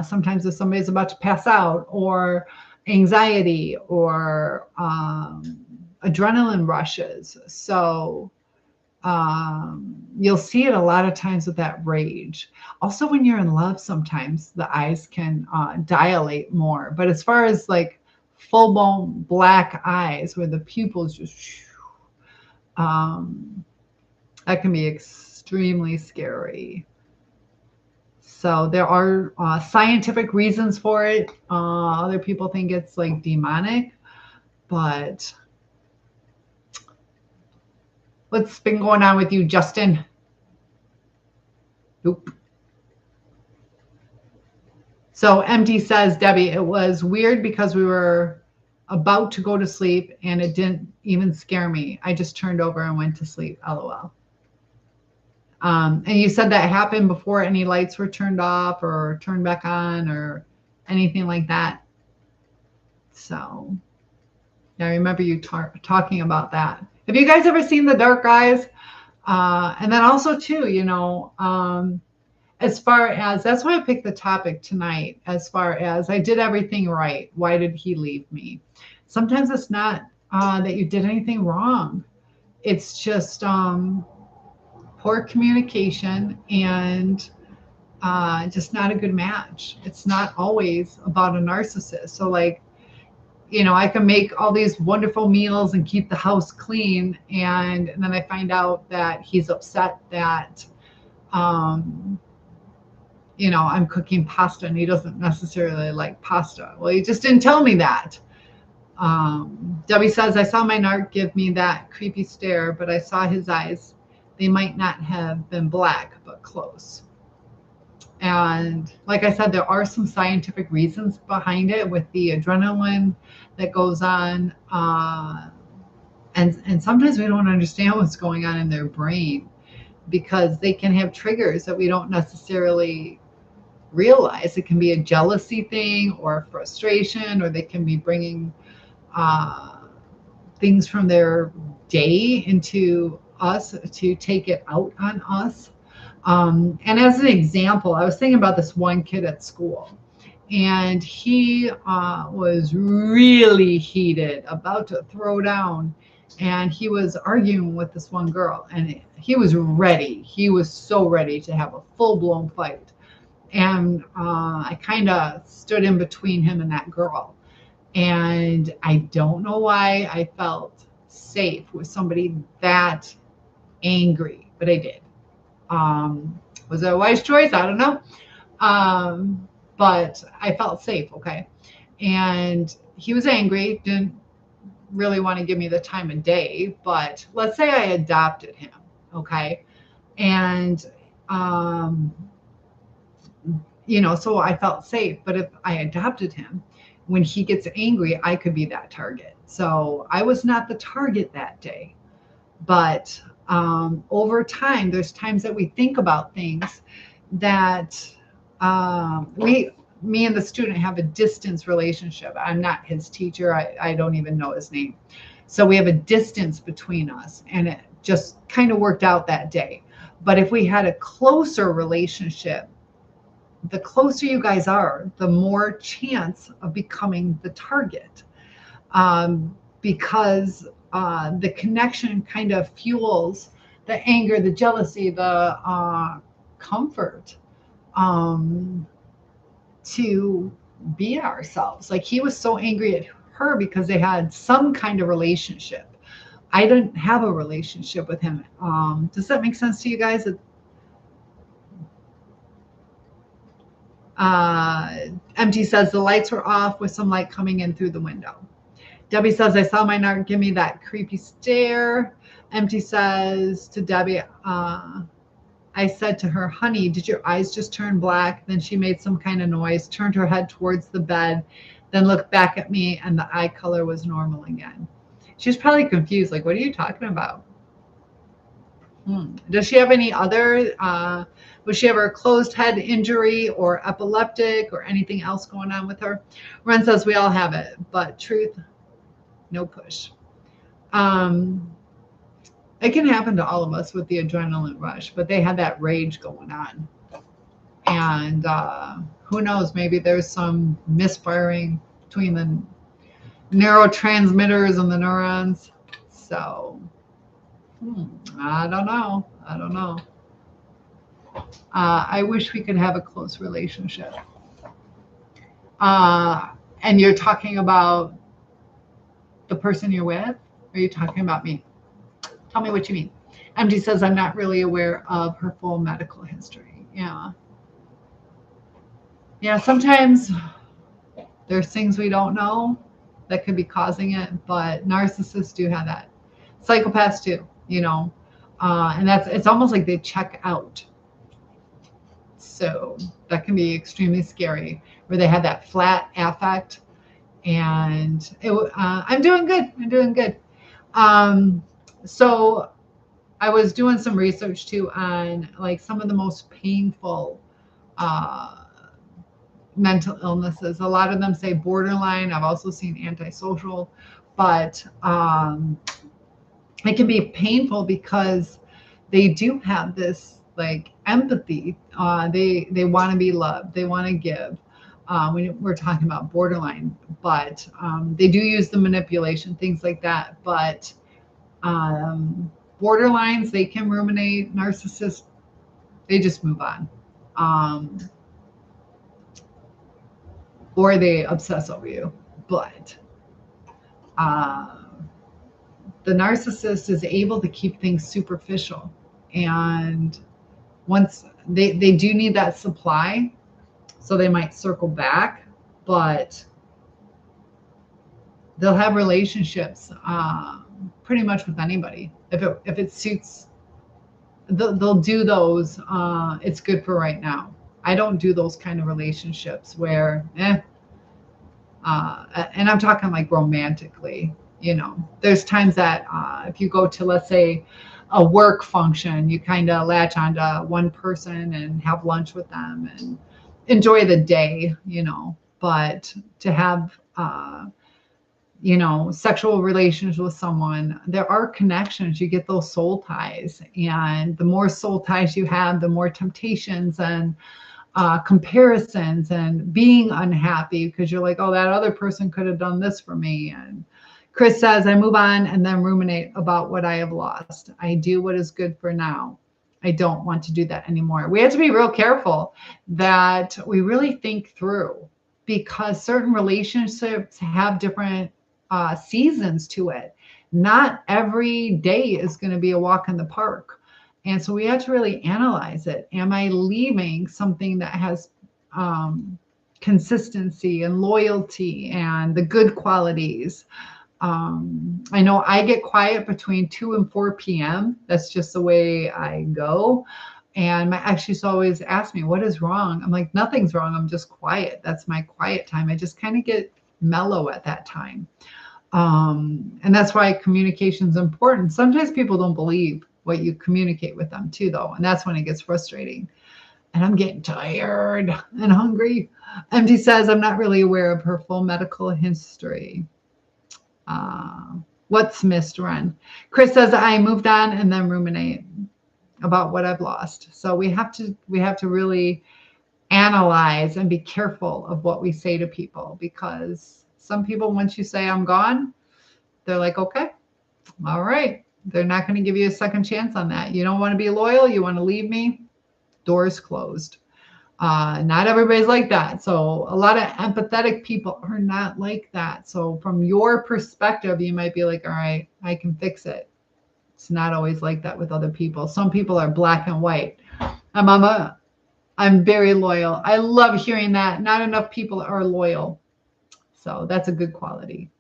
Sometimes if somebody's about to pass out, or anxiety, or adrenaline rushes. So you'll see it a lot of times with that rage. Also, when you're in love, sometimes the eyes can dilate more. But as far as like full-blown black eyes where the pupils just, that can be extremely scary. So there are scientific reasons for it. Other people think it's like demonic, but what's been going on with you, Justin? Nope. So MD says, Debbie, it was weird because we were about to go to sleep and it didn't even scare me. I just turned over and went to sleep, LOL. And you said that happened before any lights were turned off or turned back on or anything like that. So yeah, I remember you talking about that. Have you guys ever seen The Dark Eyes? And then also too, as far as, that's why I picked the topic tonight, as far as I did everything right. Why did he leave me? Sometimes it's not that you did anything wrong. It's just poor communication and just not a good match. It's not always about a narcissist. So like, I can make all these wonderful meals and keep the house clean. And then I find out that he's upset that, I'm cooking pasta and he doesn't necessarily like pasta. Well, he just didn't tell me that. Debbie says, I saw my narc give me that creepy stare, but I saw his eyes. They might not have been black, but close. And like I said, there are some scientific reasons behind it with the adrenaline that goes on. And sometimes we don't understand what's going on in their brain because they can have triggers that we don't necessarily realize. It can be a jealousy thing or a frustration, or they can be bringing things from their day into us to take it out on us. And as an example, I was thinking about this one kid at school, and he was really heated, about to throw down, and he was arguing with this one girl, and he was ready. He was so ready to have a full-blown fight. And I kind of stood in between him and that girl. And I don't know why I felt safe with somebody that angry, but I did. Was it a wise choice? I don't know. But I felt safe, okay? And he was angry, didn't really want to give me the time of day, but let's say I adopted him, okay? And, so I felt safe. But if I adopted him, when he gets angry, I could be that target. So I was not the target that day. But over time, there's times that we think about things that me and the student have a distance relationship. I'm not his teacher. I don't even know his name. So we have a distance between us, and it just kind of worked out that day. But if we had a closer relationship, the closer you guys are, the more chance of becoming the target, because the connection kind of fuels the anger, the jealousy, the comfort to be ourselves. Like, he was so angry at her because they had some kind of relationship. I didn't have a relationship with him. Does that make sense to you guys? MT says the lights were off with some light coming in through the window. Debbie says, I saw my narc give me that creepy stare. MT says to Debbie, I said to her, honey, did your eyes just turn black? Then she made some kind of noise, turned her head towards the bed, then looked back at me, and the eye color was normal again. She was probably confused, like, what are you talking about? Does she have any other, was she ever a closed head injury or epileptic or anything else going on with her? Ren says we all have it, but truth, no push. It can happen to all of us with the adrenaline rush, but they had that rage going on. And who knows, maybe there's some misfiring between the neurotransmitters and the neurons. So I don't know. I wish we could have a close relationship. And you're talking about the person you're with? Or are you talking about me? Tell me what you mean. MD says, I'm not really aware of her full medical history. Yeah, sometimes there's things we don't know that could be causing it, but narcissists do have that. Psychopaths too, and it's almost like they check out. So that can be extremely scary, where they have that flat affect. And I'm doing good. So I was doing some research too on like some of the most painful uh, mental illnesses. A lot of them say borderline. I've also seen antisocial, but it can be painful because they do have this like empathy. They want to be loved. They want to give. We're talking about borderline, but they do use the manipulation, things like that. But borderlines, they can ruminate. Narcissists, they just move on. Um, or they obsess over you. But uh, the narcissist is able to keep things superficial. And once they do need that supply, so they might circle back, but they'll have relationships pretty much with anybody. If it suits, they'll do those. It's good for right now. I don't do those kind of relationships where, and I'm talking like romantically. There's times that if you go to, let's say, a work function, you kind of latch onto one person and have lunch with them and enjoy the day, but to have, sexual relations with someone, there are connections. You get those soul ties. And the more soul ties you have, the more temptations and comparisons and being unhappy because you're like, oh, that other person could have done this for me. And Chris says, I move on and then ruminate about what I have lost. I do what is good for now. I don't want to do that anymore. We have to be real careful that we really think through, because certain relationships have different seasons to it. Not every day is going to be a walk in the park. And so we have to really analyze it. Am I leaving something that has consistency and loyalty and the good qualities? I know I get quiet between 2 and 4 p.m. That's just the way I go. And my ex used to always ask me, what is wrong? I'm like, nothing's wrong. I'm just quiet. That's my quiet time. I just kind of get mellow at that time. And that's why communication is important. Sometimes people don't believe what you communicate with them too, though. And that's when it gets frustrating. And I'm getting tired and hungry. MD says, I'm not really aware of her full medical history. What's missed, Ren? Chris says, I moved on and then ruminate about what I've lost. So we have to really analyze and be careful of what we say to people, because some people, once you say I'm gone, they're like, okay, all right. They're not going to give you a second chance on that. You don't want to be loyal. You want to leave me. Doors closed. Not everybody's like that. So a lot of empathetic people are not like that. So from your perspective, you might be like, all right, I can fix it. It's not always like that with other people. Some people are black and white. I'm very loyal. I love hearing that. Not enough people are loyal. So that's a good quality.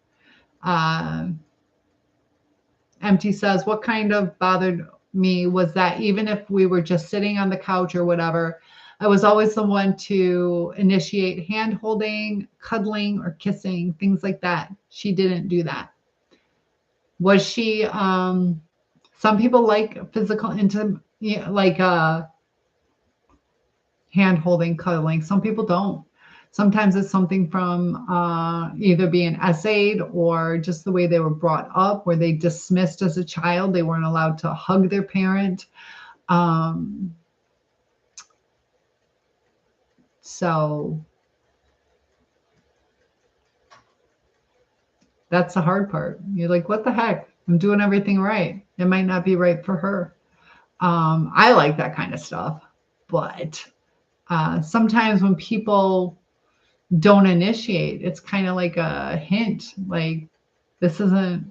Empty says, what kind of bothered me was that even if we were just sitting on the couch or whatever, I was always the one to initiate hand holding, cuddling, or kissing, things like that. She didn't do that. Was she, some people like physical intimacy, like hand holding, cuddling. Some people don't. Sometimes it's something from either being essayed or just the way they were brought up, where they dismissed as a child. They weren't allowed to hug their parent. So that's the hard part. You're like, what the heck? I'm doing everything right. It might not be right for her. I like that kind of stuff. But sometimes when people don't initiate, it's kind of like a hint, like this isn't,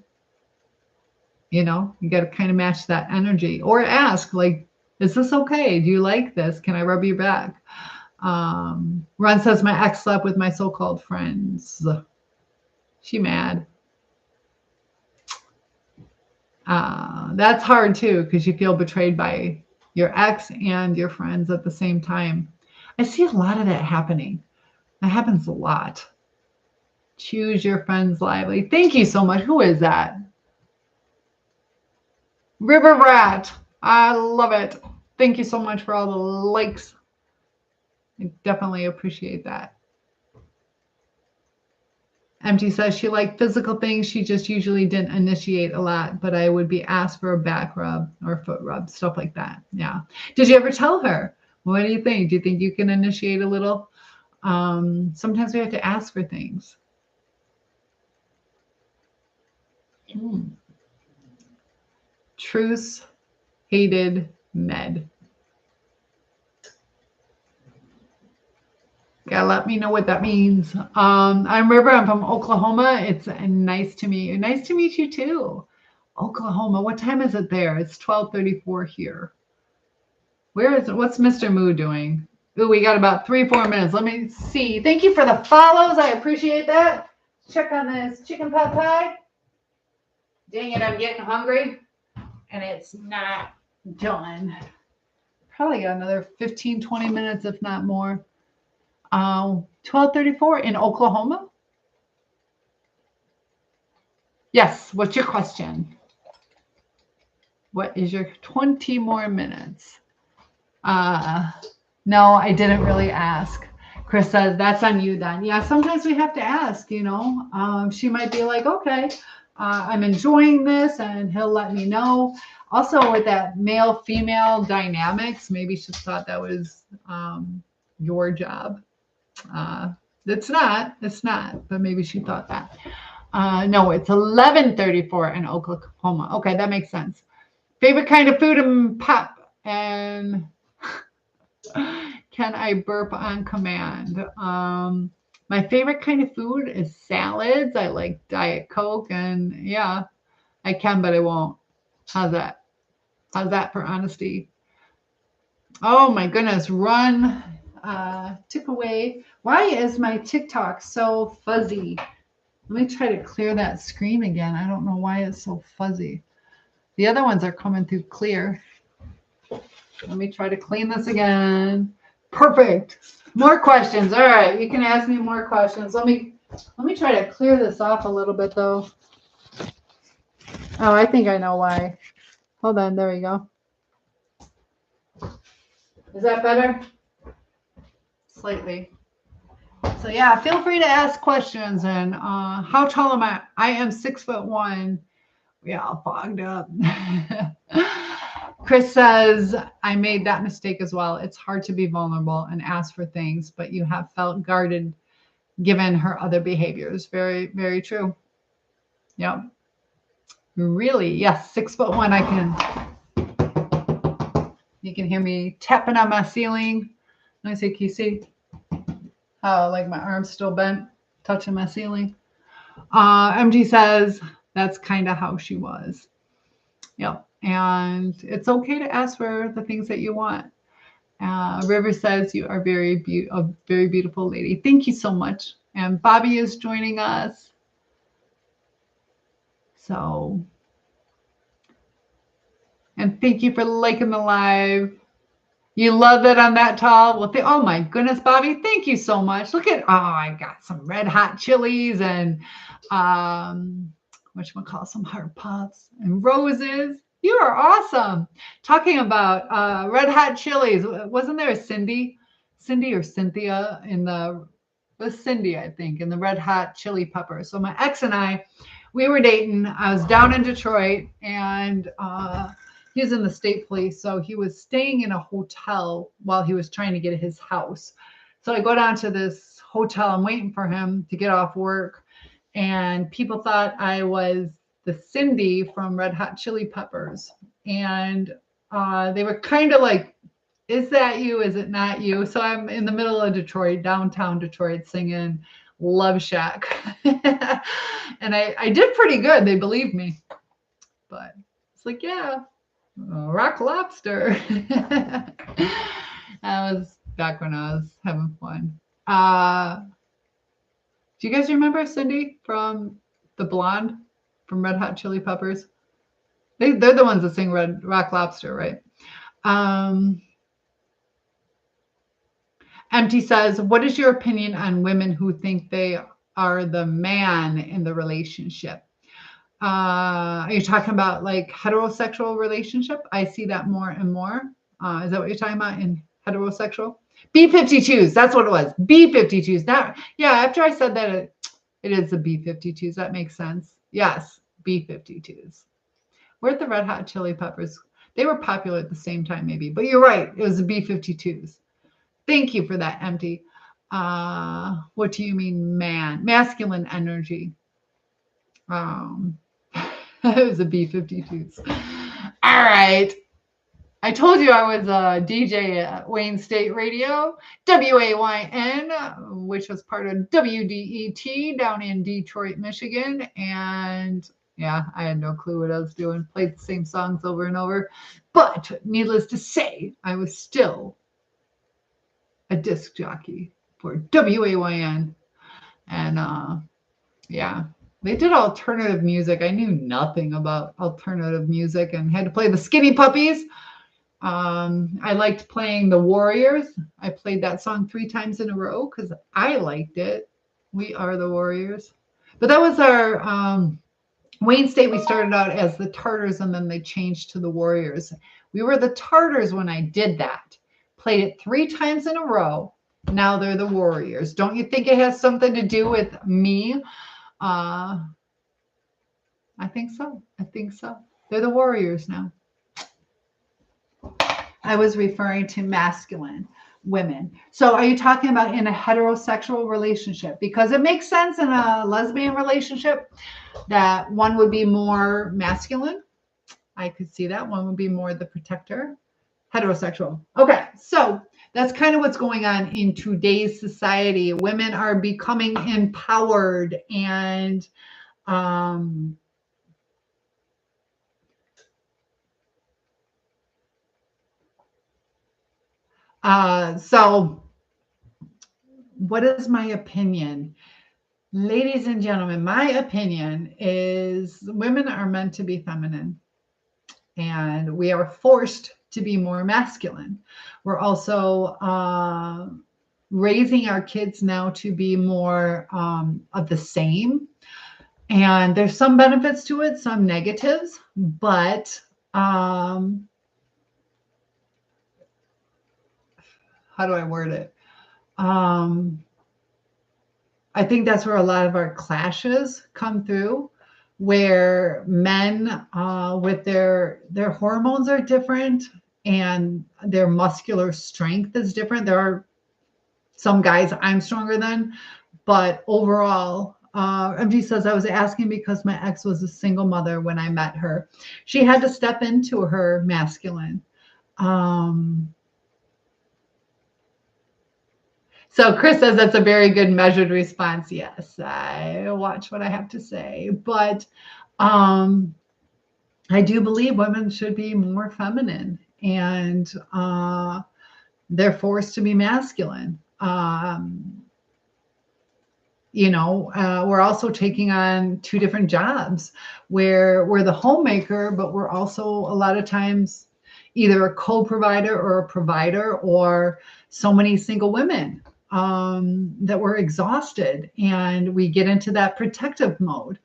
you got to kind of match that energy, or ask, like, is this okay? Do you like this? Can I rub your back? Ron says, my ex slept with my so-called friends. She mad. That's hard too, because you feel betrayed by your ex and your friends at the same time. I see a lot of that happening. That happens a lot. Choose your friends lively. Thank you so much. Who is that? River Rat. I love it. Thank you so much for all the likes. I definitely appreciate that. MT says she liked physical things. She just usually didn't initiate a lot, but I would be asked for a back rub or foot rub, stuff like that. Yeah. Did you ever tell her? What do you think? Do you think you can initiate a little? Sometimes we have to ask for things. Truce hated med. Gotta let me know what that means. I'm River. I'm from Oklahoma. It's nice to meet you. Nice to meet you too. Oklahoma. What time is it there? It's 12:34 here. What's Mr. Moo doing? Ooh, we got about 3-4 minutes. Let me see. Thank you for the follows. I appreciate that. Check on this chicken pot pie. Dang it, I'm getting hungry. And it's not done. Probably got another 15-20 minutes, if not more. 12:34 in Oklahoma. Yes. What's your question? What is your 20 more minutes? No, I didn't really ask. Chris says, that's on you then. Yeah, sometimes we have to ask, you know. She might be like, okay, I'm enjoying this, and he'll let me know. Also, with that male-female dynamics, maybe she thought that was your job. It's not, but maybe she thought that. No, it's 11:34 in Oklahoma. Okay, that makes sense. Favorite kind of food and pop, and can I burp on command? My favorite kind of food is salads. I like Diet Coke, and yeah, I can, but I won't. How's that? How's that for honesty? Oh my goodness, run took away. Why is my TikTok so fuzzy? Let me try to clear that screen again. I don't know why it's so fuzzy. The other ones are coming through clear. Let me try to clean this again. Perfect. More questions. All right, you can ask me more questions. Let me try to clear this off a little bit though. Oh, I think I know why. Hold on, there we go. Is that better? Slightly. So yeah, feel free to ask questions. And how tall am I? I am 6'1". We all fogged up. Chris says, I made that mistake as well. It's hard to be vulnerable and ask for things, but you have felt guarded given her other behaviors. Very, very true. Yep. Really, yes, 6'1". You can hear me tapping on my ceiling. Let me see, can you see how like my arm's still bent, touching my ceiling? MG says that's kind of how she was. Yep. And it's okay to ask for the things that you want. River says you are a very beautiful lady. Thank you so much. And Bobby is joining us. So, and thank you for liking the live. You love that I'm that tall? Well, oh my goodness, Bobby, thank you so much. Look at, I got some red hot chilies and whatchamacallit, some heart pops and roses. You are awesome. Talking about red hot chilies. Wasn't there a Cindy or Cynthia in was Cindy, I think, in the red hot chili pepper. So my ex and I, we were dating. I was down in Detroit, and he was in the state police. So he was staying in a hotel while he was trying to get his house. So I go down to this hotel. I'm waiting for him to get off work. And people thought I was the Cindy from Red Hot Chili Peppers. And they were kind of like, is that you? Is it not you? So I'm in the middle of Detroit, downtown Detroit, singing Love Shack. And I did pretty good. They believed me. But it's like, yeah, rock lobster. That was back when I was having fun. Do you guys remember Cindy from the blonde from Red Hot Chili Peppers? They're the ones that sing Rock Lobster, right? Empty says, what is your opinion on women who think they are the man in the relationship? Are you talking about like heterosexual relationship? I see that more and more. Is that what you're talking about in heterosexual? B-52s. That's what it was. B-52s. That, yeah, after I said that, it is the B-52s. That makes sense. Yes, B-52s. Where'd the Red Hot Chili Peppers? They were popular at the same time, maybe. But you're right. It was the B-52s. Thank you for that, Empty. What do you mean, man? Masculine energy. It was a B-52s. All right. I told you I was a DJ at Wayne State Radio, WAYN, which was part of WDET down in Detroit, Michigan. And yeah, I had no clue what I was doing. Played the same songs over and over. But needless to say, I was still a disc jockey for WAYN. And yeah, they did alternative music. I knew nothing about alternative music and had to play the Skinny Puppies. I liked playing the Warriors. I played that song 3 times in a row because I liked it. We Are the Warriors. But that was our Wayne State. We started out as the Tartars and then they changed to the Warriors. We were the Tartars when I did that. Played it 3 times in a row. Now they're the Warriors. Don't you think it has something to do with me? I think so. I think so. They're the Warriors now. I was referring to masculine women. So are you talking about in a heterosexual relationship? Because it makes sense in a lesbian relationship that one would be more masculine. I could see that. One would be more the protector. Heterosexual. Okay, so that's kind of what's going on in today's society. Women are becoming empowered and so what is my opinion? Ladies and gentlemen, my opinion is women are meant to be feminine and we are forced to be more masculine. We're also raising our kids now to be more of the same. And there's some benefits to it, some negatives, but how do I word it? I think that's where a lot of our clashes come through, where men with their hormones are different and their muscular strength is different. There are some guys I'm stronger than, but overall, MG says, I was asking because my ex was a single mother when I met her. She had to step into her masculine. So Chris says that's a very good measured response. Yes, I watch what I have to say. But I do believe women should be more feminine and they're forced to be masculine. We're also taking on 2 different jobs where we're the homemaker, but we're also a lot of times either a co-provider or a provider, or so many single women that we're exhausted and we get into that protective mode.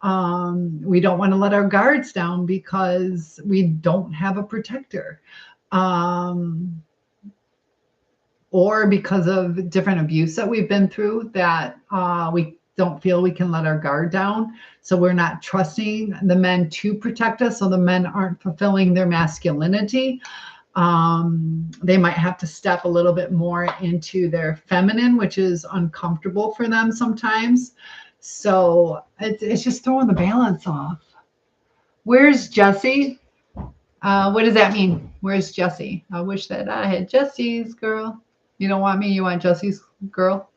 We don't want to let our guards down because we don't have a protector. Or because of different abuse that we've been through that we don't feel we can let our guard down. So we're not trusting the men to protect us. So the men aren't fulfilling their masculinity. They might have to step a little bit more into their feminine, which is uncomfortable for them sometimes. So it's just throwing the balance off. Where's Jesse? What does that mean? Where's Jesse? I wish that I had Jesse's girl. You don't want me, you want Jesse's girl?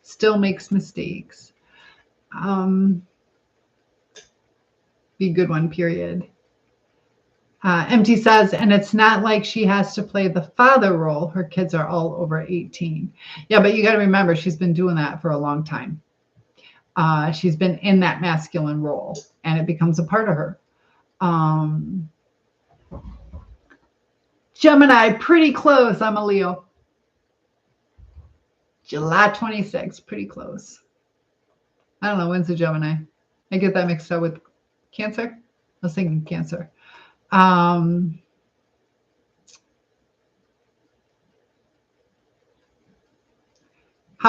Still makes mistakes. Be a good one, period. MT says, and it's not like she has to play the father role. Her kids are all over 18. Yeah, but you got to remember, she's been doing that for a long time. She's been in that masculine role, and it becomes a part of her. Gemini, pretty close. I'm a Leo. July 26th, pretty close. I don't know. When's the Gemini? I get that mixed up with Cancer. I was thinking Cancer. How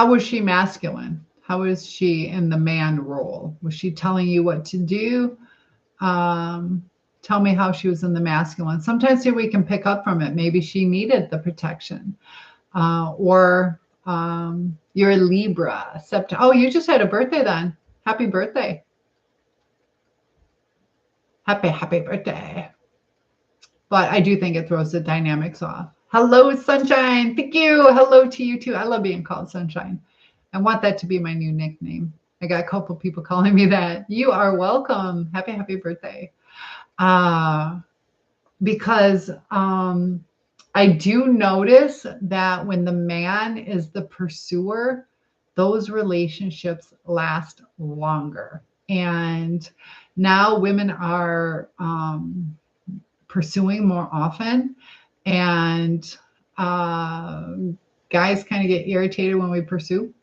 was she masculine? How was she in the man role? Was she telling you what to do? Tell me how she was in the masculine. Sometimes we can pick up from it. Maybe she needed the protection. Or you're a Libra. Oh, you just had a birthday then. Happy birthday. Happy birthday. But I do think it throws the dynamics off. Hello, Sunshine. Thank you. Hello to you too. I love being called Sunshine. I want that to be my new nickname. I got a couple people calling me that. You are welcome. Happy birthday. Because I do notice that when the man is the pursuer, those relationships last longer. And now women are pursuing more often. And guys kind of get irritated when we pursue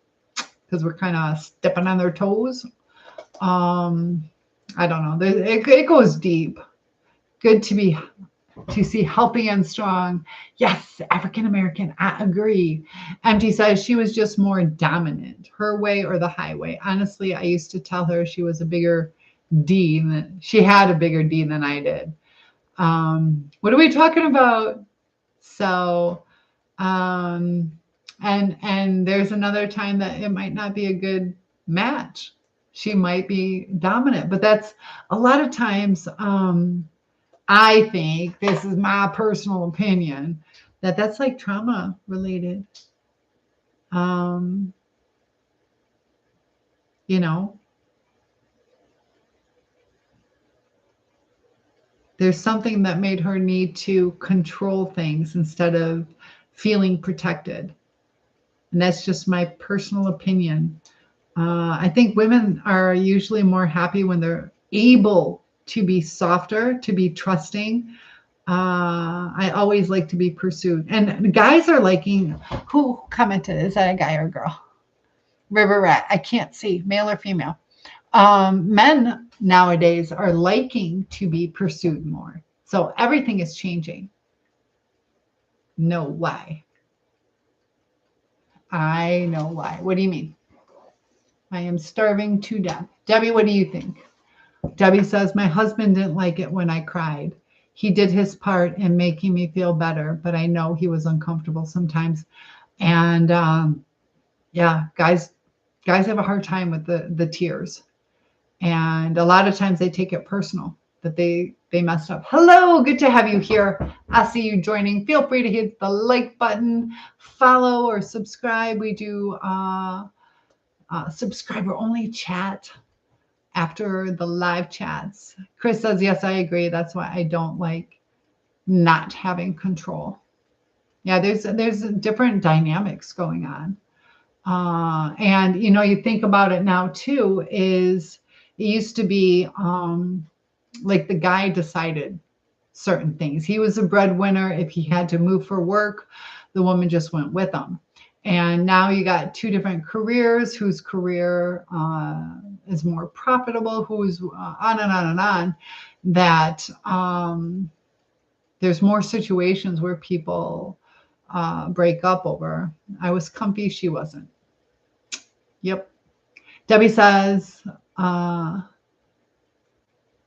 because we're kind of stepping on their toes. I don't know. It goes deep. Good to see healthy and strong. Yes, African American. I agree. Empty says she was just more dominant, her way or the highway. Honestly, I used to tell her she was a bigger D. She had a bigger D than I did. What are we talking about? So, and there's another time that it might not be a good match. She might be dominant, but that's a lot of times. I think, this is my personal opinion, that's like trauma related. You know, there's something that made her need to control things instead of feeling protected. And that's just my personal opinion. I think women are usually more happy when they're able to be softer, to be trusting. I always like to be pursued. And guys are liking, who commented? Is that a guy or a girl? River Rat. I can't see, male or female. Men nowadays are liking to be pursued more. So everything is changing. No, why? I know why. What do you mean? I am starving to death. Debbie, what do you think? Debbie says, my husband didn't like it when I cried. He did his part in making me feel better, but I know he was uncomfortable sometimes. And yeah, guys have a hard time with the tears. And a lot of times they take it personal that they messed up. Hello, good to have you here. I see you joining. Feel free to hit the like button, follow or subscribe. We do subscriber only chat after the live chats. Chris says, yes, I agree. That's why I don't like not having control. Yeah, there's different dynamics going on. And, you know, you think about it now too, is it used to be like the guy decided certain things. He was a breadwinner. If he had to move for work, the woman just went with him. And now you got two different careers, whose career is more profitable, who's on and on and on, that there's more situations where people break up over, I was comfy, she wasn't. Yep. Debbie says that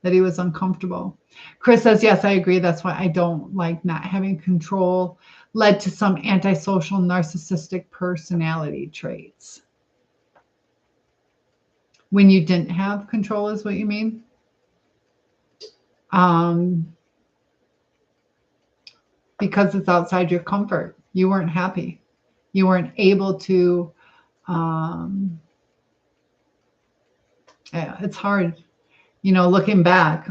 he was uncomfortable. Chris says, yes, I agree. That's why I don't like not having control. Led to some antisocial narcissistic personality traits. When you didn't have control is what you mean? Because it's outside your comfort. You weren't happy. You weren't able to, it's hard. You know, looking back,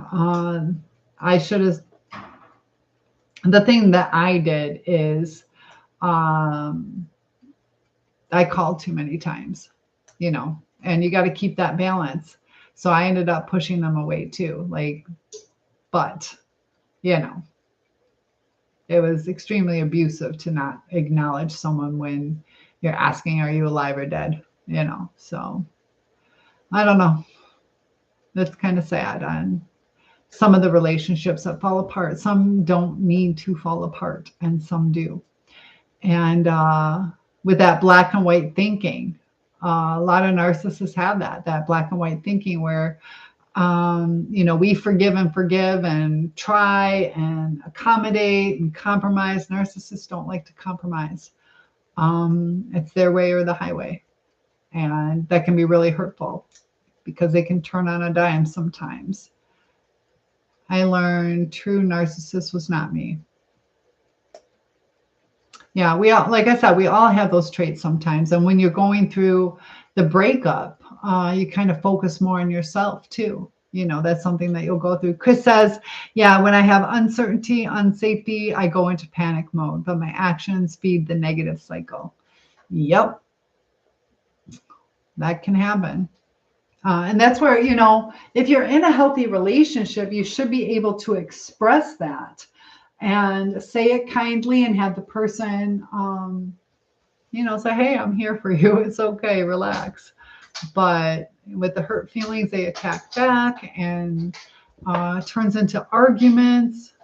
I should have, the thing that I did is I called too many times, you know, and you got to keep that balance. So I ended up pushing them away too. Like, but, you know, it was extremely abusive to not acknowledge someone when you're asking, are you alive or dead? You know, so I don't know. That's kind of sad on some of the relationships that fall apart. Some don't need to fall apart, and some do. And with that black and white thinking, a lot of narcissists have that black and white thinking where we forgive and try and accommodate and compromise. Narcissists don't like to compromise. It's their way or the highway. And that can be really hurtful because they can turn on a dime sometimes. I learned true narcissist was not me. Yeah, we all, like I said, we all have those traits sometimes. And when you're going through the breakup, you kind of focus more on yourself too. That's something that you'll go through. Chris says, yeah, when I have uncertainty, unsafety, I go into panic mode, but my actions feed the negative cycle. Yep, that can happen. And that's where, if you're in a healthy relationship, you should be able to express that and say it kindly and have the person, say, hey, I'm here for you. It's okay, relax. But with the hurt feelings, they attack back and turns into arguments.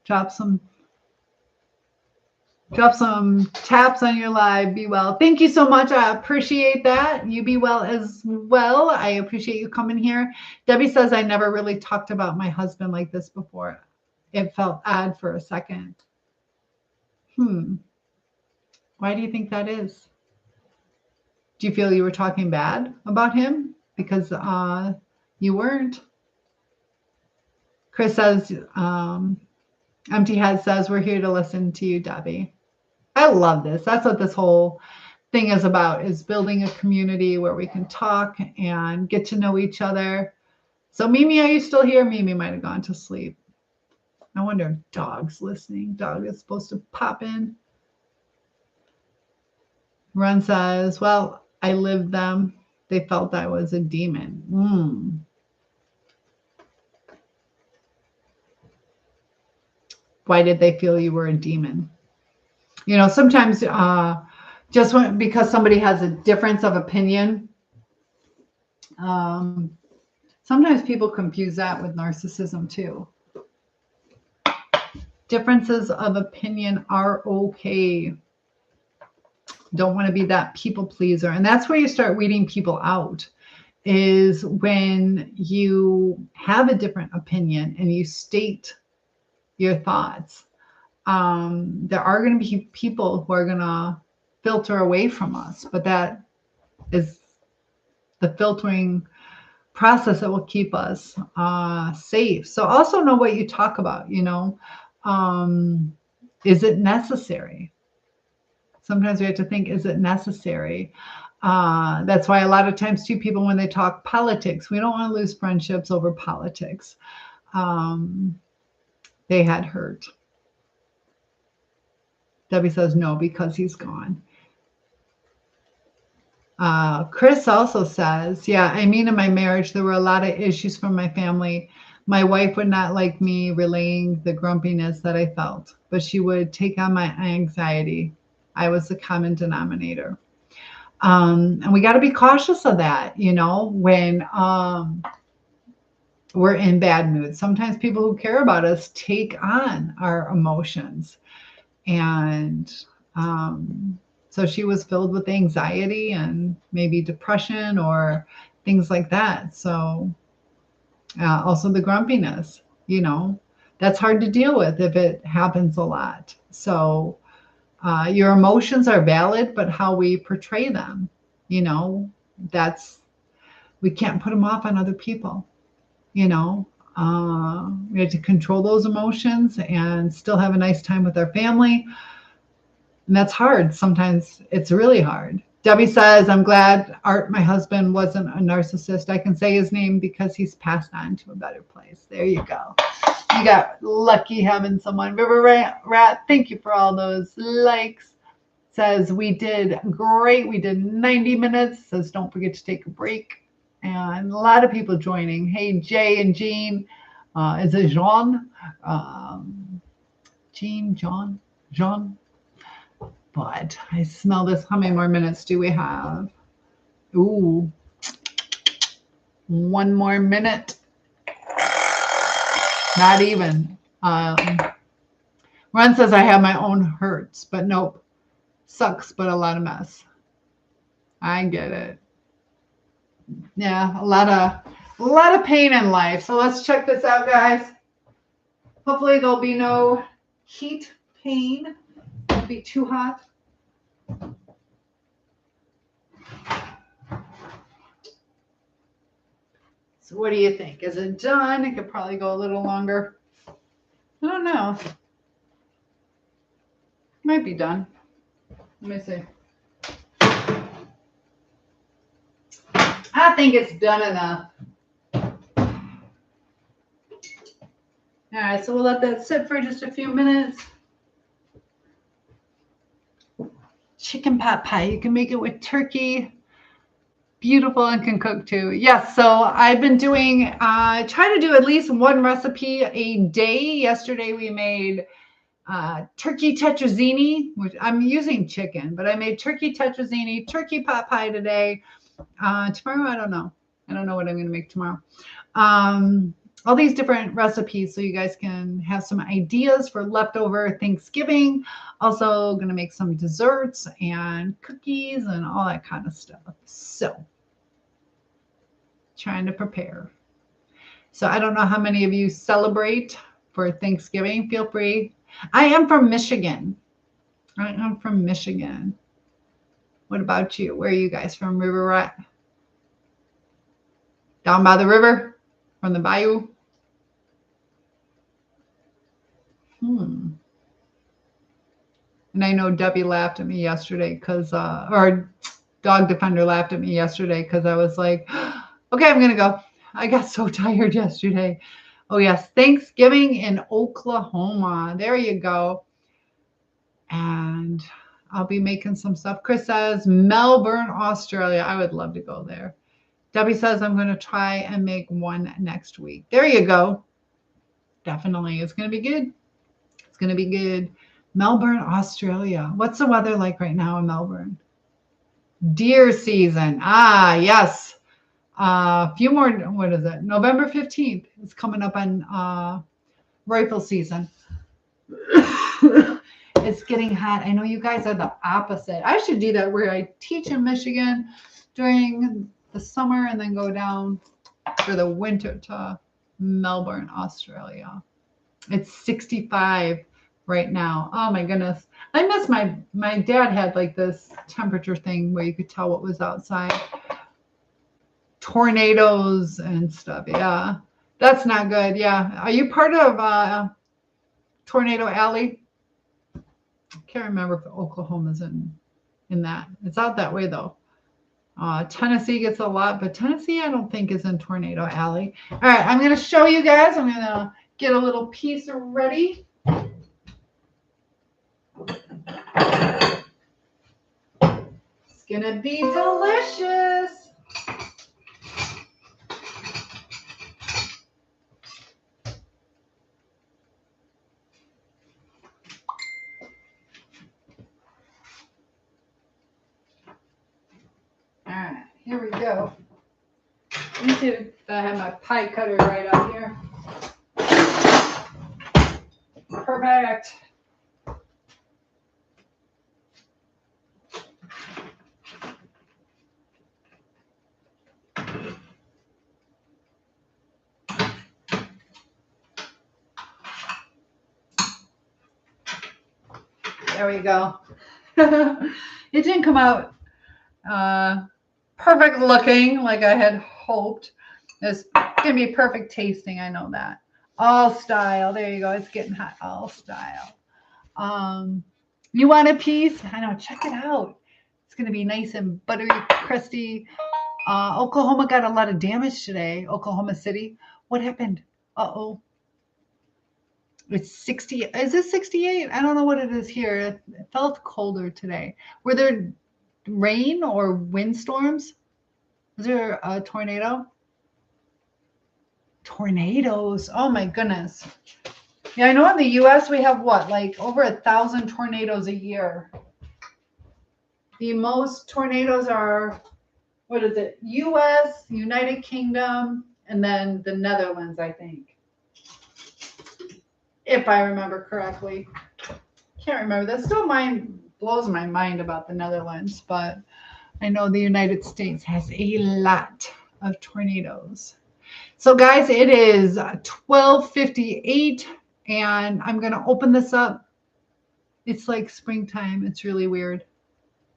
Drop some taps on your live. Be well. Thank you so much. I appreciate that. You be well as well. I appreciate you coming here. Debbie says, I never really talked about my husband like this before. It felt odd for a second. Why do you think that is? Do you feel you were talking bad about him? Because you weren't. Chris says, Empty Head says, we're here to listen to you, Debbie. I love this. That's what this whole thing is about, is building a community where we can talk and get to know each other. So Mimi, are you still here? Mimi might have gone to sleep. I wonder if Dog's listening. Dog is supposed to pop in. Ron says, well, I lived them. They felt I was a demon. Why did they feel you were a demon? Sometimes because somebody has a difference of opinion, sometimes people confuse that with narcissism too. Differences of opinion are okay. Don't want to be that people pleaser. And that's where you start weeding people out, is when you have a different opinion and you state your thoughts. There are going to be people who are going to filter away from us, but that is the filtering process that will keep us safe. So also know what you talk about, is it necessary? Sometimes we have to think, is it necessary? That's why a lot of times too, people, when they talk politics, we don't want to lose friendships over politics. They had hurt. Debbie says no, because he's gone. Chris also says, yeah, I mean, in my marriage, there were a lot of issues from my family. My wife would not like me relaying the grumpiness that I felt, but she would take on my anxiety. I was the common denominator. And we got to be cautious of that, when we're in bad moods. Sometimes people who care about us take on our emotions. And so she was filled with anxiety and maybe depression or things like that. So also the grumpiness, that's hard to deal with if it happens a lot. So your emotions are valid, but how we portray them, we can't put them off on other people. We have to control those emotions and still have a nice time with our family. And that's hard. Sometimes it's really hard. Debbie says, I'm glad Art, my husband, wasn't a narcissist. I can say his name because he's passed on to a better place. There you go. You got lucky having someone. River Rat, thank you for all those likes. Says, we did great. We did 90 minutes. Says, don't forget to take a break. And a lot of people joining. Hey, Jay and Jean. Is it Jean? Jean? But I smell this. How many more minutes do we have? Ooh, one more minute. Not even. Ron says I have my own hurts, but nope. Sucks, but a lot of mess. I get it. Yeah, a lot of pain in life. So let's check this out, guys. Hopefully there'll be no heat pain. Won't be too hot. So what do you think? Is it done? It could probably go a little longer. I don't know. Might be done. Let me see. I think it's done enough. All right, so we'll let that sit for just a few minutes. Chicken pot pie. You can make it with turkey. Beautiful, and can cook too. Yes, so I've been doing, try to do at least one recipe a day. Yesterday we made turkey tetrazzini, which I'm using chicken, but I made turkey tetrazzini, turkey pot pie today. Tomorrow, I don't know. I don't know what I'm going to make tomorrow. All these different recipes so you guys can have some ideas for leftover Thanksgiving. Also going to make some desserts and cookies and all that kind of stuff. So trying to prepare. So I don't know how many of you celebrate for Thanksgiving. Feel free. I am from Michigan. I am from Michigan. What about you? Where are you guys from? River Rat? Down by the river? From the bayou? And I know Debbie laughed at me yesterday because, or Dog Defender laughed at me yesterday because I was like, okay, I'm going to go. I got so tired yesterday. Oh, yes. Thanksgiving in Oklahoma. There you go. And I'll be making some stuff. Chris says Melbourne, Australia. I would love to go there. Debbie says I'm going to try and make one next week. There you go. Definitely. It's going to be good. It's going to be good. Melbourne, Australia. What's the weather like right now in Melbourne? Deer season. Ah, yes. A few more. What is it? November 15th is coming up on rifle season. It's getting hot. I know you guys are the opposite. I should do that where I teach in Michigan during the summer and then go down for the winter to Melbourne, Australia. It's 65 right now. Oh my goodness. I miss my dad had like this temperature thing where you could tell what was outside. Tornadoes and stuff. Yeah. That's not good. Yeah. Are you part of Tornado Alley? I can't remember if Oklahoma's in that. It's out that way though. Tennessee gets a lot, but Tennessee I don't think is in Tornado Alley. All right, I'm going to show you guys. I'm going to get a little piece ready. It's going to be delicious. All right, here we go. Let me see if I have my pie cutter right out here. Perfect. There we go. It didn't come out perfect looking like I had hoped. It's going to be perfect tasting. I know that. All style. There you go. It's getting hot. All style. You want a piece? I know. Check it out. It's going to be nice and buttery, crusty. Oklahoma got a lot of damage today. Oklahoma City. What happened? Uh-oh. It's 60. Is it 68? I don't know what it is here. It felt colder today. Were there rain or windstorms? Was there a tornado? Tornadoes. Oh my goodness. Yeah, I know in the US we have what, like over 1,000 tornadoes a year. The most tornadoes are what is it? U.S., United Kingdom, and then the Netherlands, I think. If I remember correctly. Can't remember. That still blows my mind about the Netherlands, but I know the United States has a lot of tornadoes. So guys, it is 12:58 and I'm going to open this up. It's like springtime. It's really weird.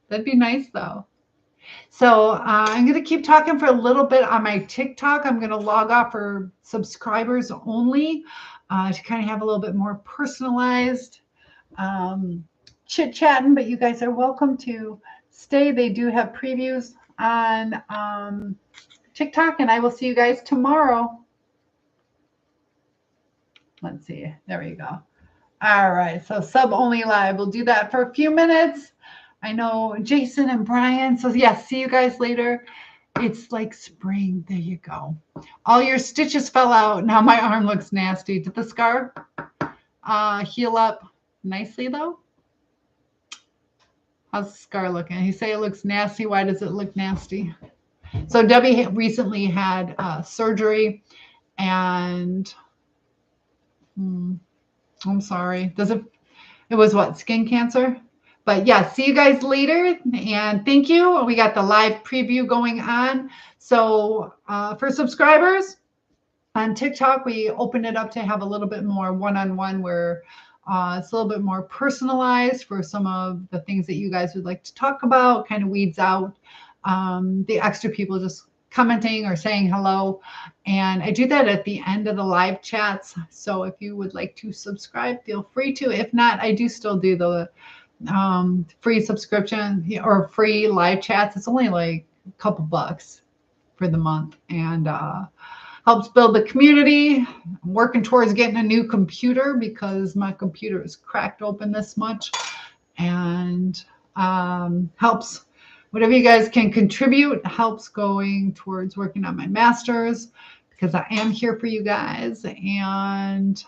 That'd be nice though. So I'm going to keep talking for a little bit on my TikTok. I'm going to log off for subscribers only to kind of have a little bit more personalized chit-chatting, but you guys are welcome to stay. They do have previews on TikTok, and I will see you guys tomorrow. Let's see. There we go. All right. So sub only live. We'll do that for a few minutes. I know Jason and Brian. So yes, see you guys later. It's like spring. There you go. All your stitches fell out. Now my arm looks nasty. Did the scar heal up nicely though? How's the scar looking? You say it looks nasty. Why does it look nasty? So Debbie recently had surgery, and I'm sorry. It was what? Skin cancer? But yeah, see you guys later. And thank you. We got the live preview going on. So for subscribers on TikTok, we opened it up to have a little bit more one-on-one where it's a little bit more personalized for some of the things that you guys would like to talk about, kind of weeds out the extra people just commenting or saying hello. And I do that at the end of the live chats. So if you would like to subscribe, feel free to. If not, I do still do the free subscription or free live chats. It's only like a couple bucks for the month, and helps build the community. I'm working towards getting a new computer because my computer is cracked open this much, and helps whatever you guys can contribute, helps going towards working on my master's, because I am here for you guys. And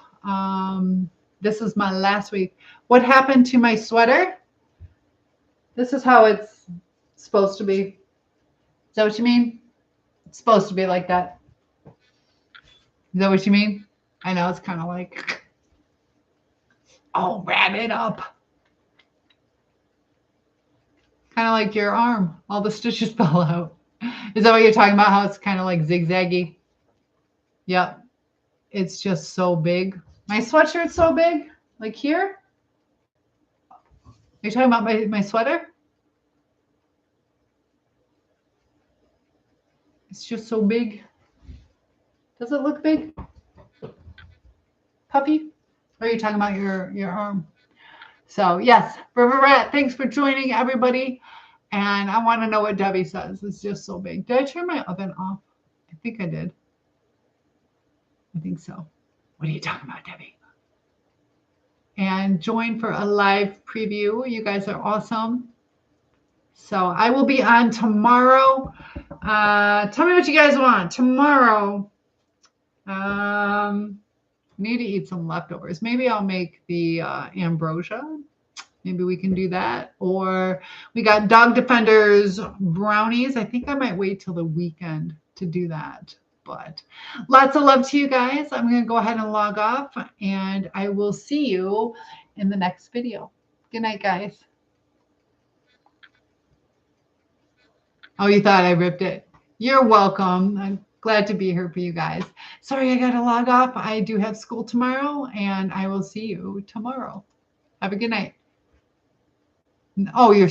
this is my last week. What happened to my sweater? This is how it's supposed to be. Is that what you mean? It's supposed to be like that. Is that what you mean? I know it's kind of like, oh, wrap it up. Kind of like your arm. All the stitches fell out. Is that what you're talking about? How it's kind of like zigzaggy? Yep. It's just so big. My sweatshirt's so big. Like here? Are you talking about my sweater? It's just so big. Does it look big? Puppy? Or are you talking about your arm? So yes, River Rat, thanks for joining everybody. And I want to know what Debbie says. It's just so big. Did I turn my oven off? I think I did. I think so. What are you talking about, Debbie? And join for a live preview. You guys are awesome. So I will be on tomorrow. Tell me what you guys want. Tomorrow, need to eat some leftovers. Maybe I'll make the ambrosia. Maybe we can do that. Or we got Dog Defenders brownies. I think I might wait till the weekend to do that. But lots of love to you guys. I'm going to go ahead and log off, and I will see you in the next video. Good night, guys. Oh, you thought I ripped it. You're welcome. I'm glad to be here for you guys. Sorry, I got to log off. I do have school tomorrow, and I will see you tomorrow. Have a good night. Oh, you're